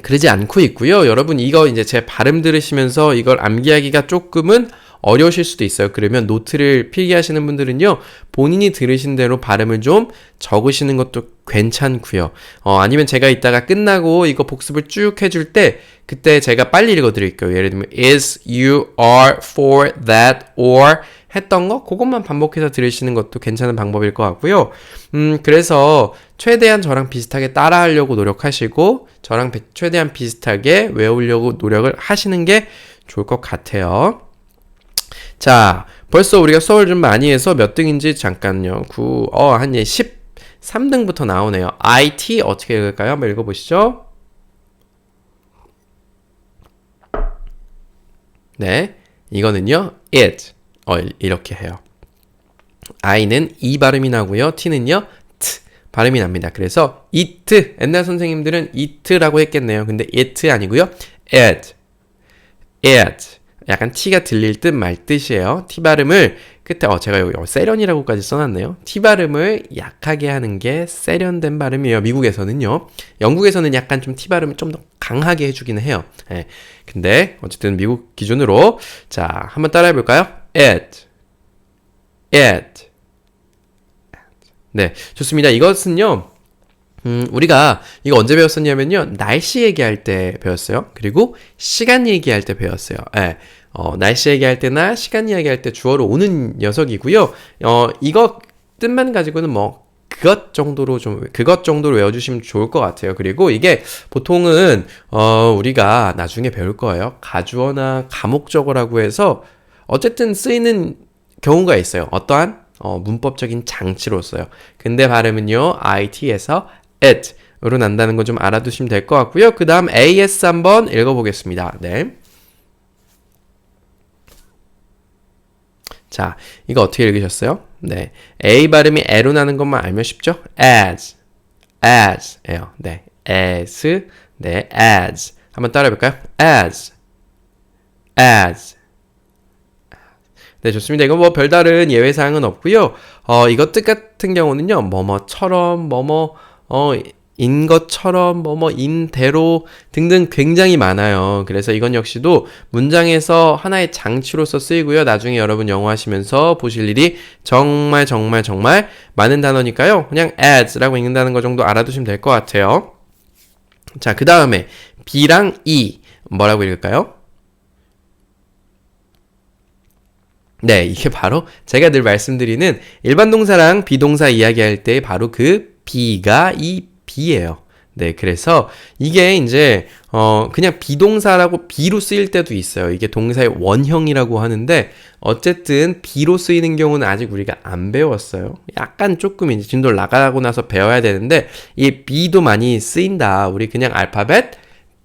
그러지 않고 있고요. 여러분, 이거 이제 제 발음 들으시면서 이걸 암기하기가 조금은 어려우실 수도 있어요. 그러면 노트를 필기하시는 분들은요, 본인이 들으신 대로 발음을 좀 적으시는 것도 괜찮고요. 아니면 제가 이따가 끝나고 이거 복습을 쭉 해줄 때 그때 제가 빨리 읽어드릴게요. 예를 들면 is, you, are, for, that, or 했던 거 그것만 반복해서 들으시는 것도 괜찮은 방법일 것 같고요. 그래서 최대한 저랑 비슷하게 따라하려고 노력하시고 저랑 최대한 비슷하게 외우려고 노력을 하시는 게 좋을 것 같아요. 자, 벌써 우리가 수업을 좀 많이 해서 몇 등인지 잠깐요. 한 13등부터 나오네요. IT 어떻게 읽을까요? 한번 읽어보시죠. 네, 이거는요, it. 이렇게 해요. I는 E 발음이 나고요. T는요, T 발음이 납니다. 그래서 it, 옛날 선생님들은 it라고 했겠네요. 근데 it 아니고요. it. 약간 T가 들릴 듯 말 듯이에요. T 발음을 끝에, 제가 여기 세련이라고까지 써놨네요. T 발음을 약하게 하는 게 세련된 발음이에요. 미국에서는요. 영국에서는 약간 좀 T 발음을 좀 더 강하게 해주기는 해요. 예. 근데 어쨌든 미국 기준으로 자, 한번 따라해 볼까요? it. 네, 좋습니다. 이것은요, 우리가 이거 언제 배웠었냐면요, 날씨 얘기할 때 배웠어요. 그리고 시간 얘기할 때 배웠어요. 예. 날씨 얘기할 때나 시간 얘기할 때 주어로 오는 녀석이고요. 이거 뜻만 가지고는 뭐 그것 정도로 외워주시면 좋을 것 같아요. 그리고 이게 보통은 우리가 나중에 배울 거예요. 가주어나 가목적어라고 해서 어쨌든 쓰이는 경우가 있어요. 어떠한 문법적인 장치로서요. 근데 발음은요, IT에서 it으로 난다는 거 좀 알아두시면 될 것 같고요. 그 다음 AS 한번 읽어보겠습니다. 네. 자, 이거 어떻게 읽으셨어요? 네. A 발음이 L로 나는 것만 알면 쉽죠? as예요. 네. as, 네, as. 한번 따라해 볼까요? as. 네, 좋습니다. 이건 뭐 별다른 예외사항은 없고요. 이거 뜻 같은 경우는요, 뭐뭐처럼, 인 것처럼, 인대로 등등 굉장히 많아요. 그래서 이건 역시도 문장에서 하나의 장치로서 쓰이고요. 나중에 여러분 영어 하시면서 보실 일이 정말 많은 단어니까요. 그냥 as라고 읽는다는 거 정도 알아두시면 될 것 같아요. 자, 그 다음에 B랑 E 뭐라고 읽을까요? 네, 이게 바로 제가 늘 말씀드리는 일반 동사랑 비동사 이야기할 때 바로 그 B가 이 B예요. 네, 그래서 이게 이제 그냥 비동사라고 B로 쓰일 때도 있어요. 이게 동사의 원형이라고 하는데 어쨌든 B로 쓰이는 경우는 아직 우리가 안 배웠어요. 약간 조금 이제 진도를 나가고 나서 배워야 되는데 이 B도 많이 쓰인다. 우리 그냥 알파벳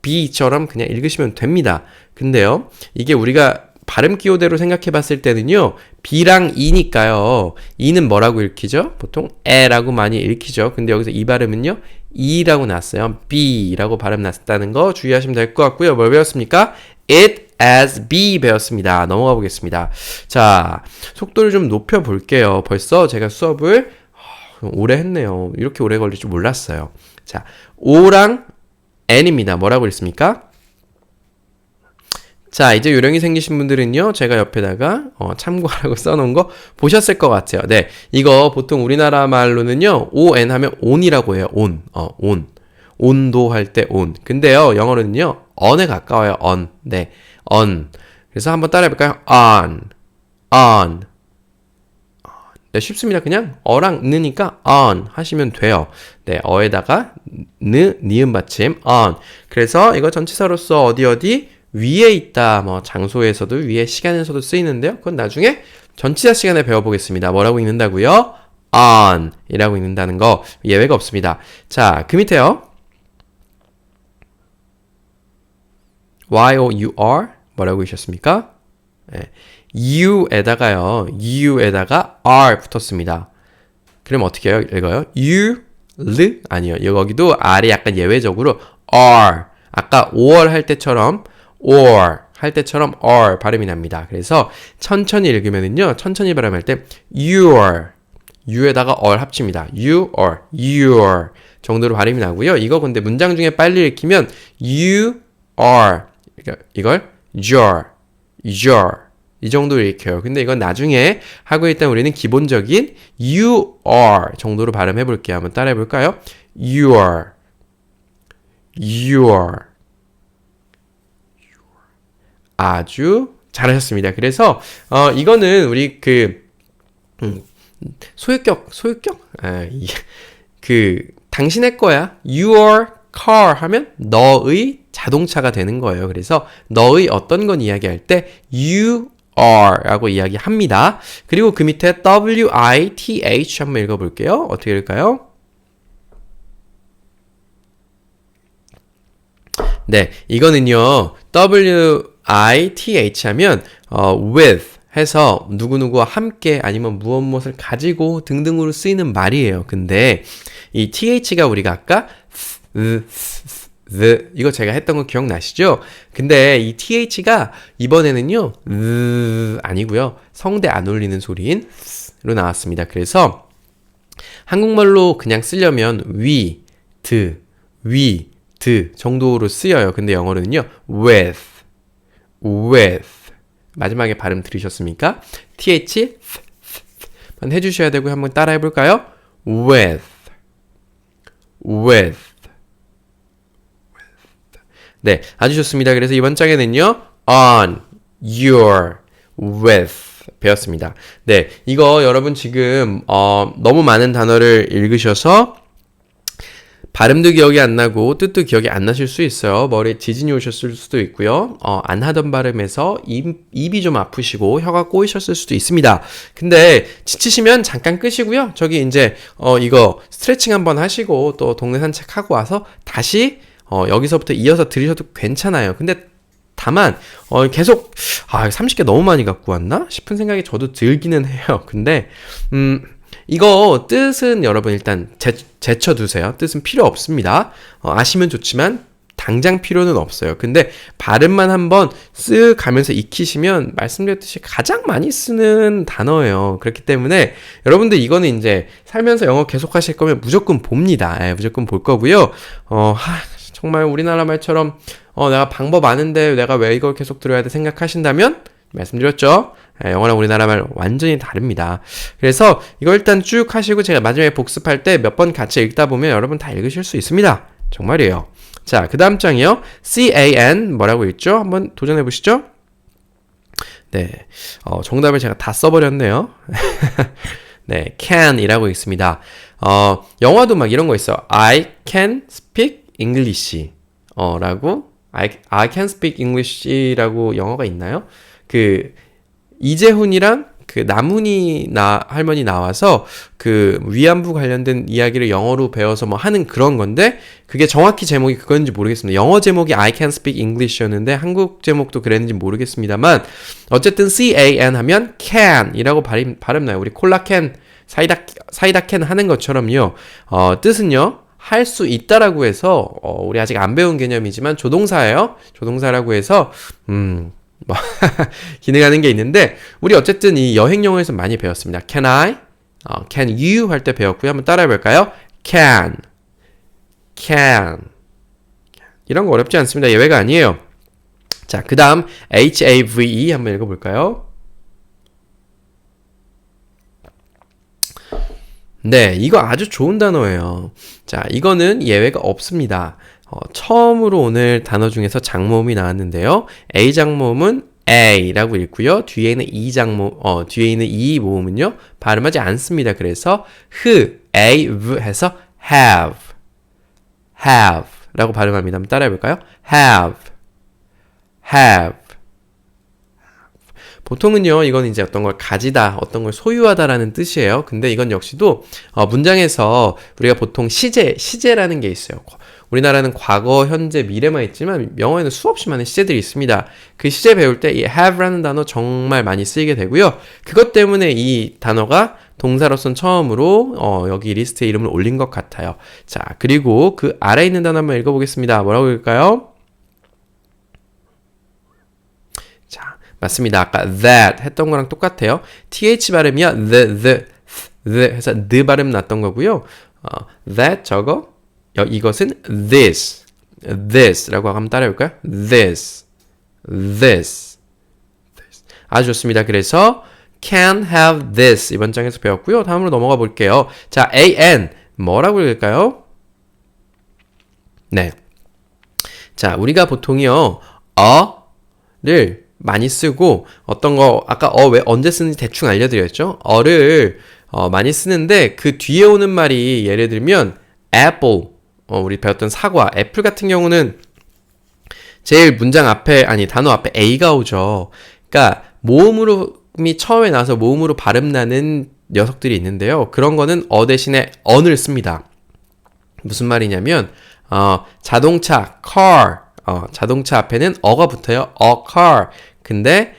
B처럼 그냥 읽으시면 됩니다. 근데요, 이게 우리가 발음 기호대로 생각해 봤을 때는요, B랑 E니까요. E는 뭐라고 읽히죠? 보통 에라고 많이 읽히죠. 근데 여기서 이 발음은요, E라고 났어요. B라고 발음 났다는 거 주의하시면 될 것 같고요. 뭘 배웠습니까? It as B 배웠습니다. 넘어가 보겠습니다. 자, 속도를 좀 높여 볼게요. 벌써 제가 수업을 오래 했네요. 이렇게 오래 걸릴 줄 몰랐어요. 자, O랑 N입니다. 뭐라고 읽습니까? 자, 이제 요령이 생기신 분들은요, 제가 옆에다가 참고하라고 써놓은 거 보셨을 것 같아요. 네, 이거 보통 우리나라 말로는요, on 하면 on이라고 해요. on. 온도 할 때 on. 근데요, 영어로는요, on에 가까워요. on. 네, on. 그래서 한번 따라해볼까요? on. 네, 쉽습니다. 그냥 어랑 느니까 on 하시면 돼요. 네, 어에다가 니은 받침 on. 그래서 이거 전치사로서 어디 위에 있다, 뭐 장소에서도 위에 시간에서도 쓰이는데요. 그건 나중에 전치사 시간에 배워보겠습니다. 뭐라고 읽는다고요? on 이라고 읽는다는 거 예외가 없습니다. 자, 그 밑에요. y-o-u-r 뭐라고 읽으셨습니까? 네. u에다가요. u에다가 r 붙었습니다. 그럼 어떻게 해요? 읽어요? 르? 아니요. 여기도 r이 약간 예외적으로 r. 아까 5월 할 때처럼 or 할 때처럼 r 발음이 납니다. 그래서 천천히 읽으면은요, 천천히 발음할 때 u에다가 r 합칩니다. your 정도로 발음이 나고요. 이거 근데 문장 중에 빨리 읽히면 you are 이걸 your 이 정도로 읽혀요. 근데 이건 나중에 하고 일단 우리는 기본적인 you are 정도로 발음해 볼게요. 한번 따라해 볼까요? your 아주 잘하셨습니다. 그래서 이거는 우리 소유격 당신의 거야. your car 하면 너의 자동차가 되는 거예요. 그래서 너의 어떤 건 이야기할 때 you are 라고 이야기합니다. 그리고 그 밑에 WITH 한번 읽어볼게요. 어떻게 읽을까요? 네, 이거는요, ith 하면 with 해서 누구누구와 함께 아니면 무엇을 가지고 등등으로 쓰이는 말이에요. 근데 이 th가 우리가 아까 이거 제가 했던 거 기억나시죠? 근데 이 th가 이번에는요 아니고요. 성대 안 울리는 소리인 로 나왔습니다. 그래서 한국말로 그냥 쓰려면 we, 정도로 쓰여요. 근데 영어로는요 with 마지막에 발음 들으셨습니까? th 해주셔야 되고 한번 따라 해볼까요? with 네, 아주 좋습니다. 그래서 이번 장에는요 on, your, with 배웠습니다. 네, 이거 여러분 지금 너무 많은 단어를 읽으셔서 발음도 기억이 안 나고 뜻도 기억이 안 나실 수 있어요. 머리에 지진이 오셨을 수도 있고요. 안 하던 발음에서 입이 좀 아프시고 혀가 꼬이셨을 수도 있습니다. 근데 지치시면 잠깐 끄시고요. 저기 이제 이거 스트레칭 한번 하시고 또 동네 산책하고 와서 다시 여기서부터 이어서 들으셔도 괜찮아요. 근데 다만 계속 30개 너무 많이 갖고 왔나 싶은 생각이 저도 들기는 해요. 근데 이거 뜻은 여러분 일단 제쳐두세요. 뜻은 필요 없습니다. 아시면 좋지만 당장 필요는 없어요. 근데 발음만 한번 쓱 가면서 익히시면 말씀드렸듯이 가장 많이 쓰는 단어예요. 그렇기 때문에 여러분들 이거는 이제 살면서 영어 계속 하실 거면 무조건 봅니다. 무조건 볼 거고요. 정말 우리나라 말처럼 내가 방법 아는데 내가 왜 이걸 계속 들어야 돼 생각하신다면 말씀드렸죠? 영어랑 우리나라 말 완전히 다릅니다. 그래서 이거 일단 쭉 하시고 제가 마지막에 복습할 때 몇 번 같이 읽다 보면 여러분 다 읽으실 수 있습니다. 정말이에요. 자, 그 다음 장이요. can 뭐라고 읽죠? 한번 도전해 보시죠. 네, 정답을 제가 다 써버렸네요. 네, can이라고 읽습니다. 영화도 막 이런 거 있어. I can speak English. 라고 I can speak English라고 영어가 있나요? 이재훈이랑 남훈이 할머니 나와서 위안부 관련된 이야기를 영어로 배워서 뭐 하는 그런 건데 그게 정확히 제목이 그건지 모르겠습니다. 영어 제목이 I can speak English였는데 한국 제목도 그랬는지 모르겠습니다만 어쨌든 can 하면 can이라고 발음 나요. 우리 콜라캔 사이다캔 하는 것처럼요. 뜻은요. 할 수 있다라고 해서 우리 아직 안 배운 개념이지만 조동사예요. 조동사라고 해서 기능하는 게 있는데 우리 어쨌든 이 여행 영어에서 많이 배웠습니다. Can I? Can you? 할 때 배웠고요. 한번 따라해 볼까요? Can 이런 거 어렵지 않습니다. 예외가 아니에요. 자, 그 다음 have 한번 읽어볼까요? 네, 이거 아주 좋은 단어예요. 자, 이거는 예외가 없습니다. 처음으로 오늘 단어 중에서 장모음이 나왔는데요. A 장모음은 A라고 읽고요. 뒤에 있는 뒤에 있는 이 모음은요, 발음하지 않습니다. 그래서 have 해서 have 라고 발음합니다. 한번 따라해 볼까요? have 보통은요, 이건 이제 어떤 걸 가지다, 어떤 걸 소유하다라는 뜻이에요. 근데 이건 역시도 문장에서 우리가 보통 시제라는 게 있어요. 우리나라는 과거, 현재, 미래만 있지만 영어에는 수없이 많은 시제들이 있습니다. 그 시제 배울 때 이 have라는 단어 정말 많이 쓰이게 되고요. 그것 때문에 이 단어가 동사로서는 처음으로 여기 리스트에 이름을 올린 것 같아요. 자, 그리고 그 아래에 있는 단어 한번 읽어보겠습니다. 뭐라고 읽을까요? 맞습니다. 아까 that 했던 거랑 똑같아요. th 발음이야. the 해서 the 발음 났던 거고요. that 저거 이것은 this라고 한번 따라해볼까요? this 아주 좋습니다. 그래서 can have this 이번 장에서 배웠고요. 다음으로 넘어가 볼게요. 자, an 뭐라고 읽을까요? 네. 자, 우리가 보통이요. 를 많이 쓰고 어떤 거 아까 왜 언제 쓰는지 대충 알려드렸죠? 를 많이 쓰는데 그 뒤에 오는 말이 예를 들면 apple 우리 배웠던 사과 애플 같은 경우는 제일 단어 앞에 A가 오죠. 그러니까 모음이 처음에 나서 모음으로 발음 나는 녀석들이 있는데요. 그런 거는 대신에 on을 씁니다. 무슨 말이냐면 자동차 car 자동차 앞에는 어가 붙어요. a car. 근데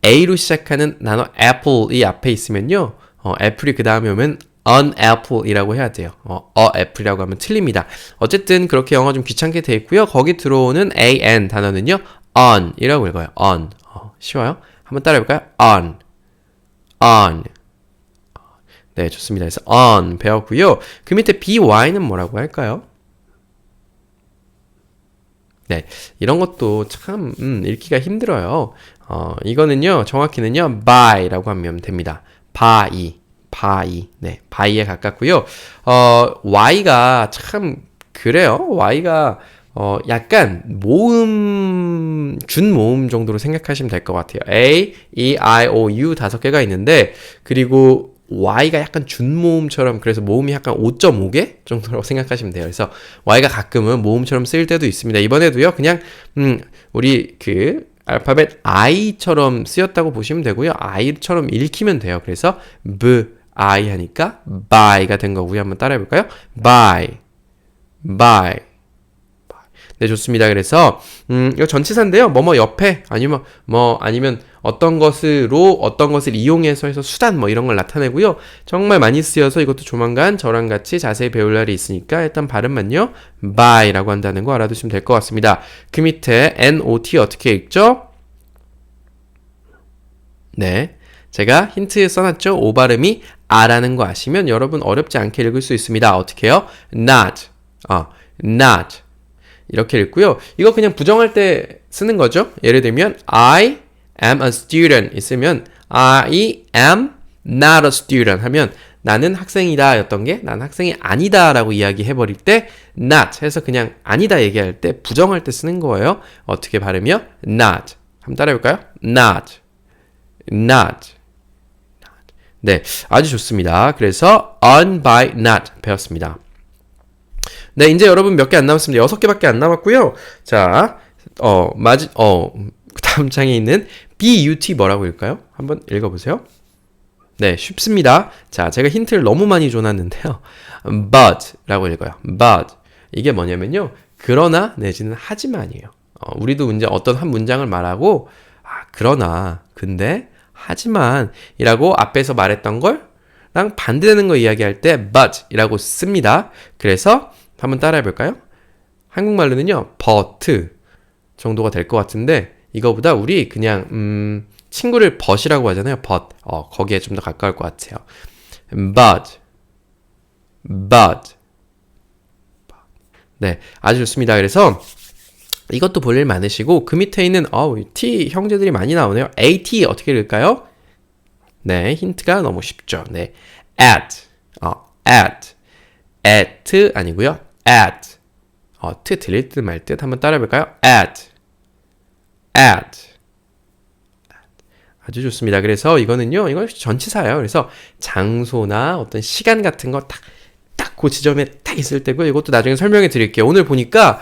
A로 시작하는 단어 apple이 앞에 있으면요. 애플이 그 다음에 오면 an apple이라고 해야 돼요. a apple이라고 하면 틀립니다. 어쨌든 그렇게 영어 좀 귀찮게 돼 있고요. 거기 들어오는 an 단어는요. on이라고 읽어요. on. 쉬워요? 한번 따라해볼까요? on. 네, 좋습니다. 그래서 on 배웠고요. 그 밑에 by는 뭐라고 할까요? 네, 이런 것도 참 읽기가 힘들어요. 이거는요, 정확히는요, by라고 하면 됩니다. by. 네, by에 가깝고요. y가 참 그래요. y가 약간 모음, 준모음 정도로 생각하시면 될 것 같아요. A, E, I, O, U 5개가 있는데, 그리고 Y가 약간 준모음처럼, 그래서 모음이 약간 5.5개 정도라고 생각하시면 돼요. 그래서 Y가 가끔은 모음처럼 쓰일 때도 있습니다. 이번에도요, 그냥, 우리 그, 알파벳 I처럼 쓰였다고 보시면 되고요. I처럼 읽히면 돼요. 그래서, I 하니까, by가 된 거고요. 한번 따라해 볼까요? by. 네, 좋습니다. 그래서, 이거 전치사인데요. 뭐뭐 옆에, 아니면 어떤 것을 이용해서 해서 수단, 이런 걸 나타내고요. 정말 많이 쓰여서 이것도 조만간 저랑 같이 자세히 배울 날이 있으니까 일단 발음만요. by라고 한다는 거 알아두시면 될 것 같습니다. 그 밑에 not 어떻게 읽죠? 네. 제가 힌트 써놨죠? O 발음이 아라는 거 아시면 여러분 어렵지 않게 읽을 수 있습니다. 어떻게 해요? not. 이렇게 읽고요. 이거 그냥 부정할 때 쓰는 거죠. 예를 들면 I am a student 있으면 I am not a student 하면 나는 학생이다 였던 게 나는 학생이 아니다 라고 이야기해버릴 때 not 해서 그냥 아니다 얘기할 때 부정할 때 쓰는 거예요. 어떻게 발음이요? not. 한번 따라해볼까요? not. 네, 아주 좋습니다. 그래서 on, by, not 배웠습니다. 네, 이제 여러분 몇 개 안 남았습니다. 6개밖에 안 남았고요. 자, 다음 장에 있는 but 뭐라고 읽을까요? 한번 읽어보세요. 네, 쉽습니다. 자, 제가 힌트를 너무 많이 줘놨는데요. but라고 읽어요. but. 이게 뭐냐면요. 그러나 내지는 하지만이에요. 우리도 이제 어떤 한 문장을 말하고, 그러나, 근데, 하지만, 이라고 앞에서 말했던 걸랑 반대되는 거 이야기할 때 but 이라고 씁니다. 그래서, 한번 따라해 볼까요? 한국말로는요, but 정도가 될 것 같은데, 이거보다 우리 그냥, 친구를 but이라고 하잖아요. but. 거기에 좀 더 가까울 것 같아요. but. 네, 아주 좋습니다. 그래서, 이것도 볼 일 많으시고, 그 밑에 있는, T 형제들이 많이 나오네요. AT 어떻게 읽을까요? 네, 힌트가 너무 쉽죠. 네, at. 아니고요. at. 트 들릴 듯 말 듯 한번 따라해 볼까요? at. 아주 좋습니다. 그래서 이건 전치사예요. 그래서 장소나 어떤 시간 같은 거 딱 그 지점에 딱 있을 때고요. 이것도 나중에 설명해 드릴게요. 오늘 보니까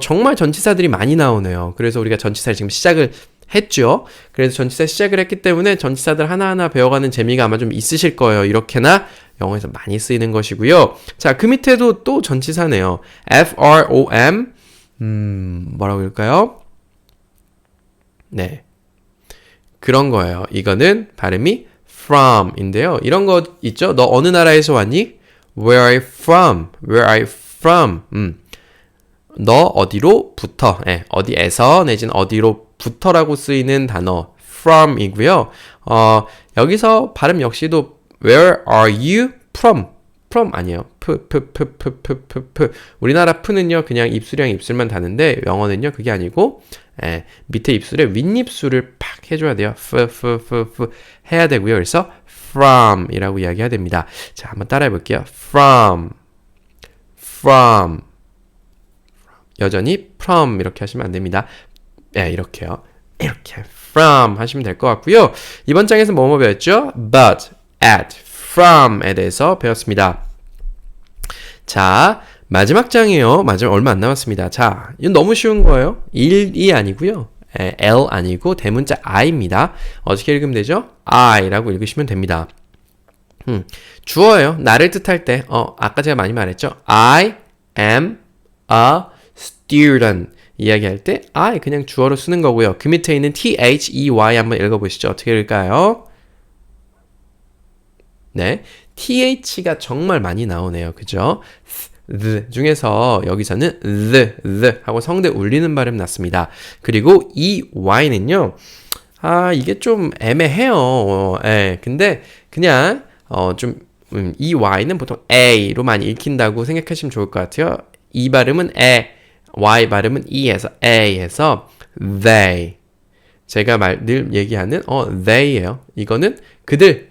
정말 전치사들이 많이 나오네요. 그래서 우리가 전치사를 지금 시작을 했죠. 그래서 전치사 시작을 했기 때문에 전치사들 하나하나 배워가는 재미가 아마 좀 있으실 거예요. 이렇게나 영어에서 많이 쓰이는 것이고요. 자, 그 밑에도 또 전치사네요. from, 뭐라고 읽을까요? 네. 그런 거예요. 이거는 발음이 from인데요. 이런 거 있죠? 너 어느 나라에서 왔니? Where are you from? 너 어디로부터, 어디에서 내지는 어디로부터라고 쓰이는 단어 from이고요. 여기서 발음 역시도 Where are you from? from 아니에요. 우리나라 프는요 그냥 입술이랑 입술만 닿는데 영어는요 그게 아니고 밑에 입술에 윗입술을 팍 해줘야 돼요. 해야 되고요. 그래서 from이라고 이야기해야 됩니다. 자, 한번 따라해 볼게요. from 여전히 from 이렇게 하시면 안 됩니다. 이렇게요. 이렇게 from 하시면 될 것 같고요. 이번 장에서 뭐뭐 배웠죠? but, at, from에 대해서 배웠습니다. 자, 마지막 장이에요. 마지막 얼마 안 남았습니다. 자, 이건 너무 쉬운 거예요. 1이 아니고요. L 아니고 대문자 I입니다. 어떻게 읽으면 되죠? I라고 읽으시면 됩니다. 주어예요. 나를 뜻할 때, 아까 제가 많이 말했죠? I am a student. 이야기할 때 I 그냥 주어로 쓰는 거고요. 그 밑에 있는 they 한번 읽어보시죠. 어떻게 읽을까요? 네, th가 정말 많이 나오네요. 그죠? the 중에서 여기서는 the 하고 성대 울리는 발음 났습니다. 그리고 이 y는요. 이게 좀 애매해요. 근데 그냥 이 y는 보통 a로 많이 읽힌다고 생각하시면 좋을 것 같아요. 이 발음은 y 발음은 e에서 a에서 they. 제가 늘 얘기하는 they예요. 이거는 그들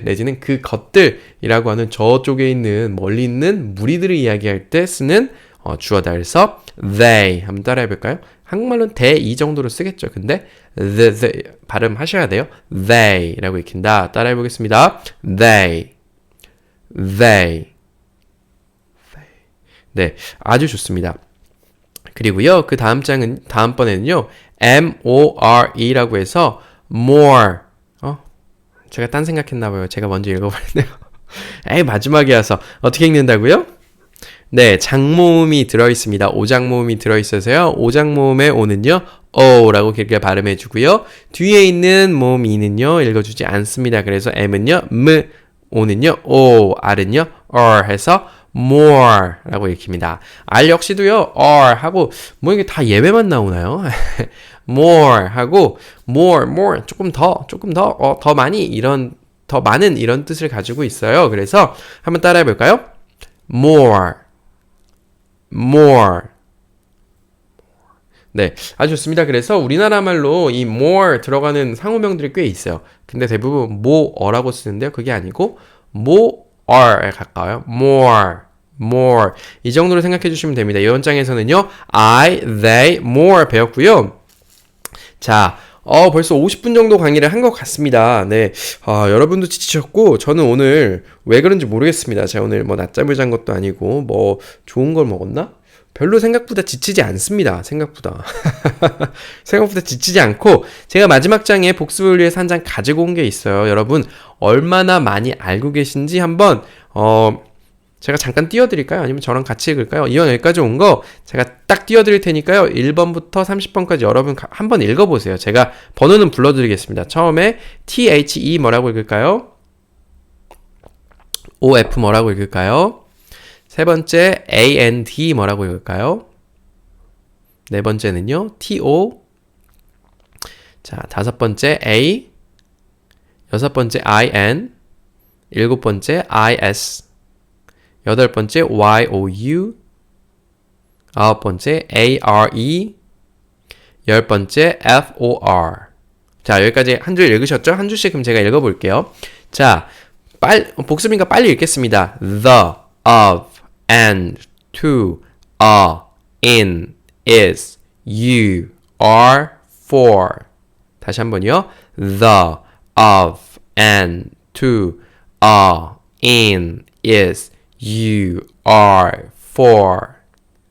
내지는 그 것들이라고 하는 저쪽에 있는 멀리 있는 무리들을 이야기할 때 쓰는 주어다. 그래서 they 한번 따라해 볼까요? 한국말로는 they 이 정도로 쓰겠죠. 근데 the 발음하셔야 돼요. they라고 읽힌다. 따라해 보겠습니다. they. 네, 아주 좋습니다. 그리고요, 그 다음번에는요, more라고 해서 more. 제가 딴 생각했나봐요. 제가 먼저 읽어버렸네요. 마지막이어서 어떻게 읽는다고요? 네, 장모음이 들어있습니다. 오장모음이 들어있어서요. 오장모음의 오는요, 오라고 길게 발음해주고요. 뒤에 있는 모음 이는요, 읽어주지 않습니다. 그래서 M은요, 오는요, 오, R은요, 해서 more라고 읽힙니다. R 역시도요, R 하고 뭐 이게 다 예외만 나오나요? more 하고 more 조금 더 더 많이 더 많은 이런 뜻을 가지고 있어요. 그래서 한번 따라해 볼까요? more. 네, 아주 좋습니다. 그래서 우리나라 말로 이 more 들어가는 상호명들이 꽤 있어요. 근데 대부분 more라고 쓰는데요. 그게 아니고 more에 가까워요. more. 이 정도로 생각해 주시면 됩니다. 이 원장에서는요. I, they, more 배웠고요. 자, 벌써 50분 정도 강의를 한 것 같습니다. 네. 여러분도 지치셨고, 저는 오늘 왜 그런지 모르겠습니다. 제가 오늘 뭐 낮잠을 잔 것도 아니고, 뭐 좋은 걸 먹었나? 별로 생각보다 지치지 않습니다. 생각보다 지치지 않고, 제가 마지막 장에 복습을 위해서 한 장 가지고 온 게 있어요. 여러분, 얼마나 많이 알고 계신지 한번, 제가 잠깐 띄워드릴까요? 아니면 저랑 같이 읽을까요? 이왕 여기까지 온 거 제가 딱 띄워드릴 테니까요. 1번부터 30번까지 여러분 한번 읽어보세요. 제가 번호는 불러드리겠습니다. 처음에 THE 뭐라고 읽을까요? OF 뭐라고 읽을까요? 세 번째 AND 뭐라고 읽을까요? 네 번째는요. TO. 자, 다섯 번째 A. 여섯 번째 IN. 일곱 번째 IS. 여덟 번째 YOU, 아홉 번째 ARE, 열 번째 FOR. 자, 여기까지 한 줄 읽으셨죠? 한 줄씩 그럼 제가 읽어볼게요. 자, 복습이니까 빨리 읽겠습니다. The, of, and, to, in, is, you, are, for. 다시 한번요. The, of, and, to, in, is, you are for.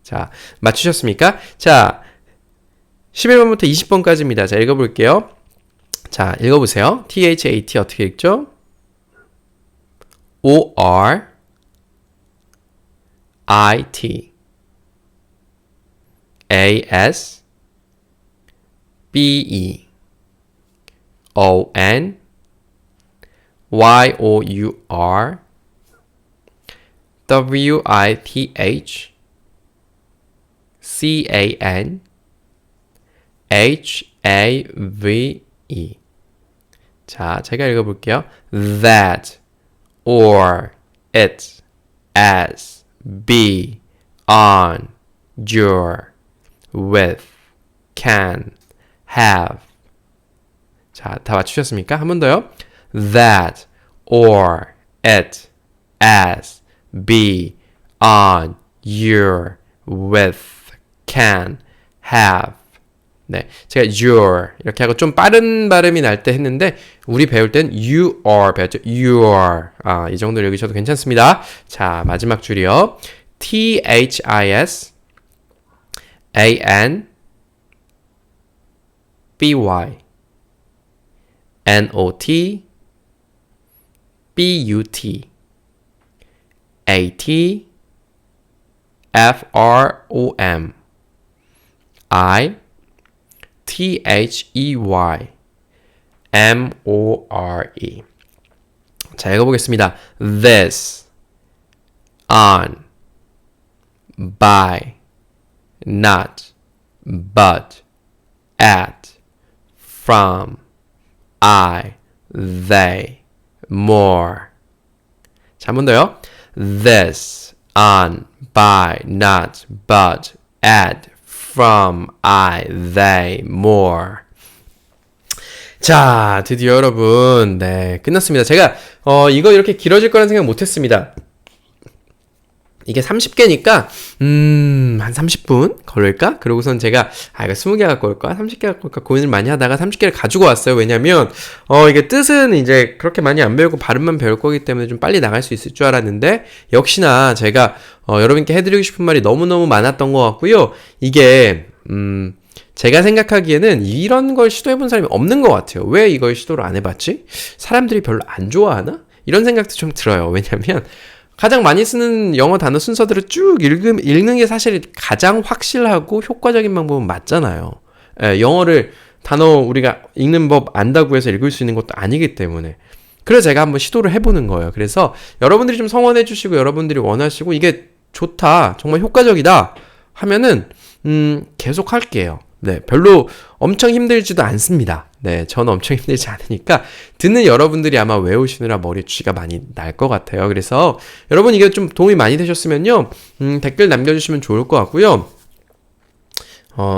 자, 맞추셨습니까? 자, 11번부터 20번까지입니다. 자, 읽어볼게요. 자, 읽어보세요. THAT 어떻게 읽죠? OR IT AS BE ON YOUR WITH CAN HAVE. 자, 제가 읽어볼게요. That, or, it, as, be, on, your, with, can, have. 자, 다 맞추셨습니까? 한 번 더요. That, or, it, as, be, on, your, with, can, have. 네, 제가 your 이렇게 하고 좀 빠른 발음이 날 때 했는데 우리 배울 땐 you are 배웠죠. your. 이 정도로 읽으셔도 괜찮습니다. 자, 마지막 줄이요. THIS AN BY NOT BUT AT FROM I T-H-E-Y M-O-R-E. 자, 읽어보겠습니다. This, on, by, not, but, at, from, I, they, more. 자, 한 번 더요. This, on, by, not, but, at, from, I, they, more. 자, 드디어 여러분, 네, 끝났습니다. 제가, 이거 이렇게 길어질 거란 생각 못 했습니다. 이게 30개니까, 한 30분 걸릴까? 그러고선 제가, 이거 20개 갖고 올까? 30개 갖고 올까? 고민을 많이 하다가 30개를 가지고 왔어요. 왜냐면, 이게 뜻은 이제 그렇게 많이 안 배우고 발음만 배울 거기 때문에 좀 빨리 나갈 수 있을 줄 알았는데, 역시나 제가, 여러분께 해드리고 싶은 말이 너무너무 많았던 것 같고요. 이게, 제가 생각하기에는 이런 걸 시도해본 사람이 없는 것 같아요. 왜 이걸 시도를 안 해봤지? 사람들이 별로 안 좋아하나? 이런 생각도 좀 들어요. 왜냐면, 가장 많이 쓰는 영어 단어 순서들을 쭉 읽는 게 사실 가장 확실하고 효과적인 방법은 맞잖아요. 영어를 단어 우리가 읽는 법 안다고 해서 읽을 수 있는 것도 아니기 때문에. 그래서 제가 한번 시도를 해보는 거예요. 그래서 여러분들이 좀 성원해 주시고 여러분들이 원하시고 이게 좋다, 정말 효과적이다 하면은 계속 할게요. 네, 별로 엄청 힘들지도 않습니다. 네, 저는 엄청 힘들지 않으니까 듣는 여러분들이 아마 외우시느라 머리에 쥐가 많이 날 것 같아요. 그래서 여러분 이게 좀 도움이 많이 되셨으면요, 댓글 남겨주시면 좋을 것 같고요.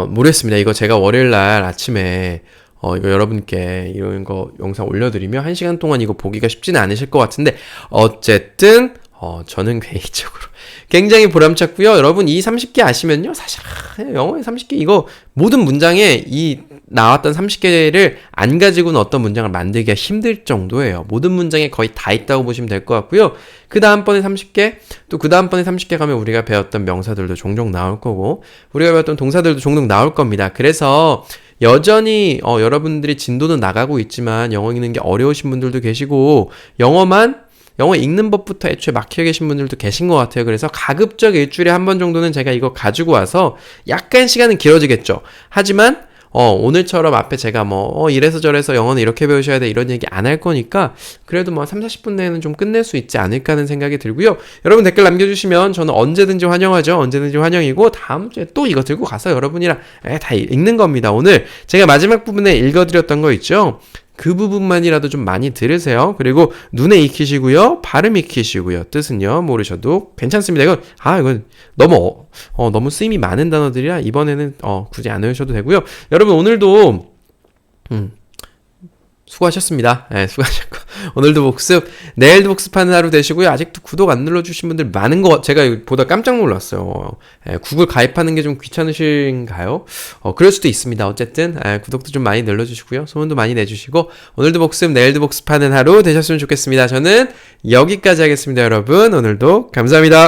모르겠습니다. 이거 제가 월요일날 아침에 이거 여러분께 이런 거 영상 올려드리면 1시간 동안 이거 보기가 쉽지는 않으실 것 같은데 어쨌든 저는 개인적으로 굉장히 보람찼고요. 여러분 이 30개 아시면요. 사실 영어의 30개 이거 모든 문장에 이 나왔던 30개를 안 가지고는 어떤 문장을 만들기가 힘들 정도예요. 모든 문장에 거의 다 있다고 보시면 될 것 같고요. 그 다음번에 30개, 또 그 다음번에 30개 가면 우리가 배웠던 명사들도 종종 나올 거고 우리가 배웠던 동사들도 종종 나올 겁니다. 그래서 여전히 여러분들이 진도는 나가고 있지만 영어 읽는 게 어려우신 분들도 계시고 영어 읽는 법부터 애초에 막혀 계신 분들도 계신 것 같아요. 그래서 가급적 일주일에 한 번 정도는 제가 이거 가지고 와서 약간 시간은 길어지겠죠. 하지만 오늘처럼 앞에 제가 이래서 저래서 영어는 이렇게 배우셔야 돼 이런 얘기 안 할 거니까 그래도 30-40분 내에는 좀 끝낼 수 있지 않을까 하는 생각이 들고요. 여러분 댓글 남겨주시면 저는 언제든지 환영하죠. 언제든지 환영이고 다음 주에 또 이거 들고 가서 여러분이랑 다 읽는 겁니다. 오늘 제가 마지막 부분에 읽어드렸던 거 있죠. 그 부분만이라도 좀 많이 들으세요. 그리고 눈에 익히시고요. 발음 익히시고요. 뜻은요. 모르셔도 괜찮습니다. 이건 너무 쓰임이 많은 단어들이라 이번에는 굳이 안 외우셔도 되고요. 여러분 오늘도 수고하셨습니다. 네, 수고하셨고 오늘도 복습, 내일도 복습하는 하루 되시고요. 아직도 구독 안 눌러주신 분들 많은 거 제가 보다 깜짝 놀랐어요. 구글 가입하는 게 좀 귀찮으신가요? 그럴 수도 있습니다. 어쨌든 구독도 좀 많이 눌러주시고요. 소문도 많이 내주시고 오늘도 복습, 내일도 복습하는 하루 되셨으면 좋겠습니다. 저는 여기까지 하겠습니다. 여러분 오늘도 감사합니다.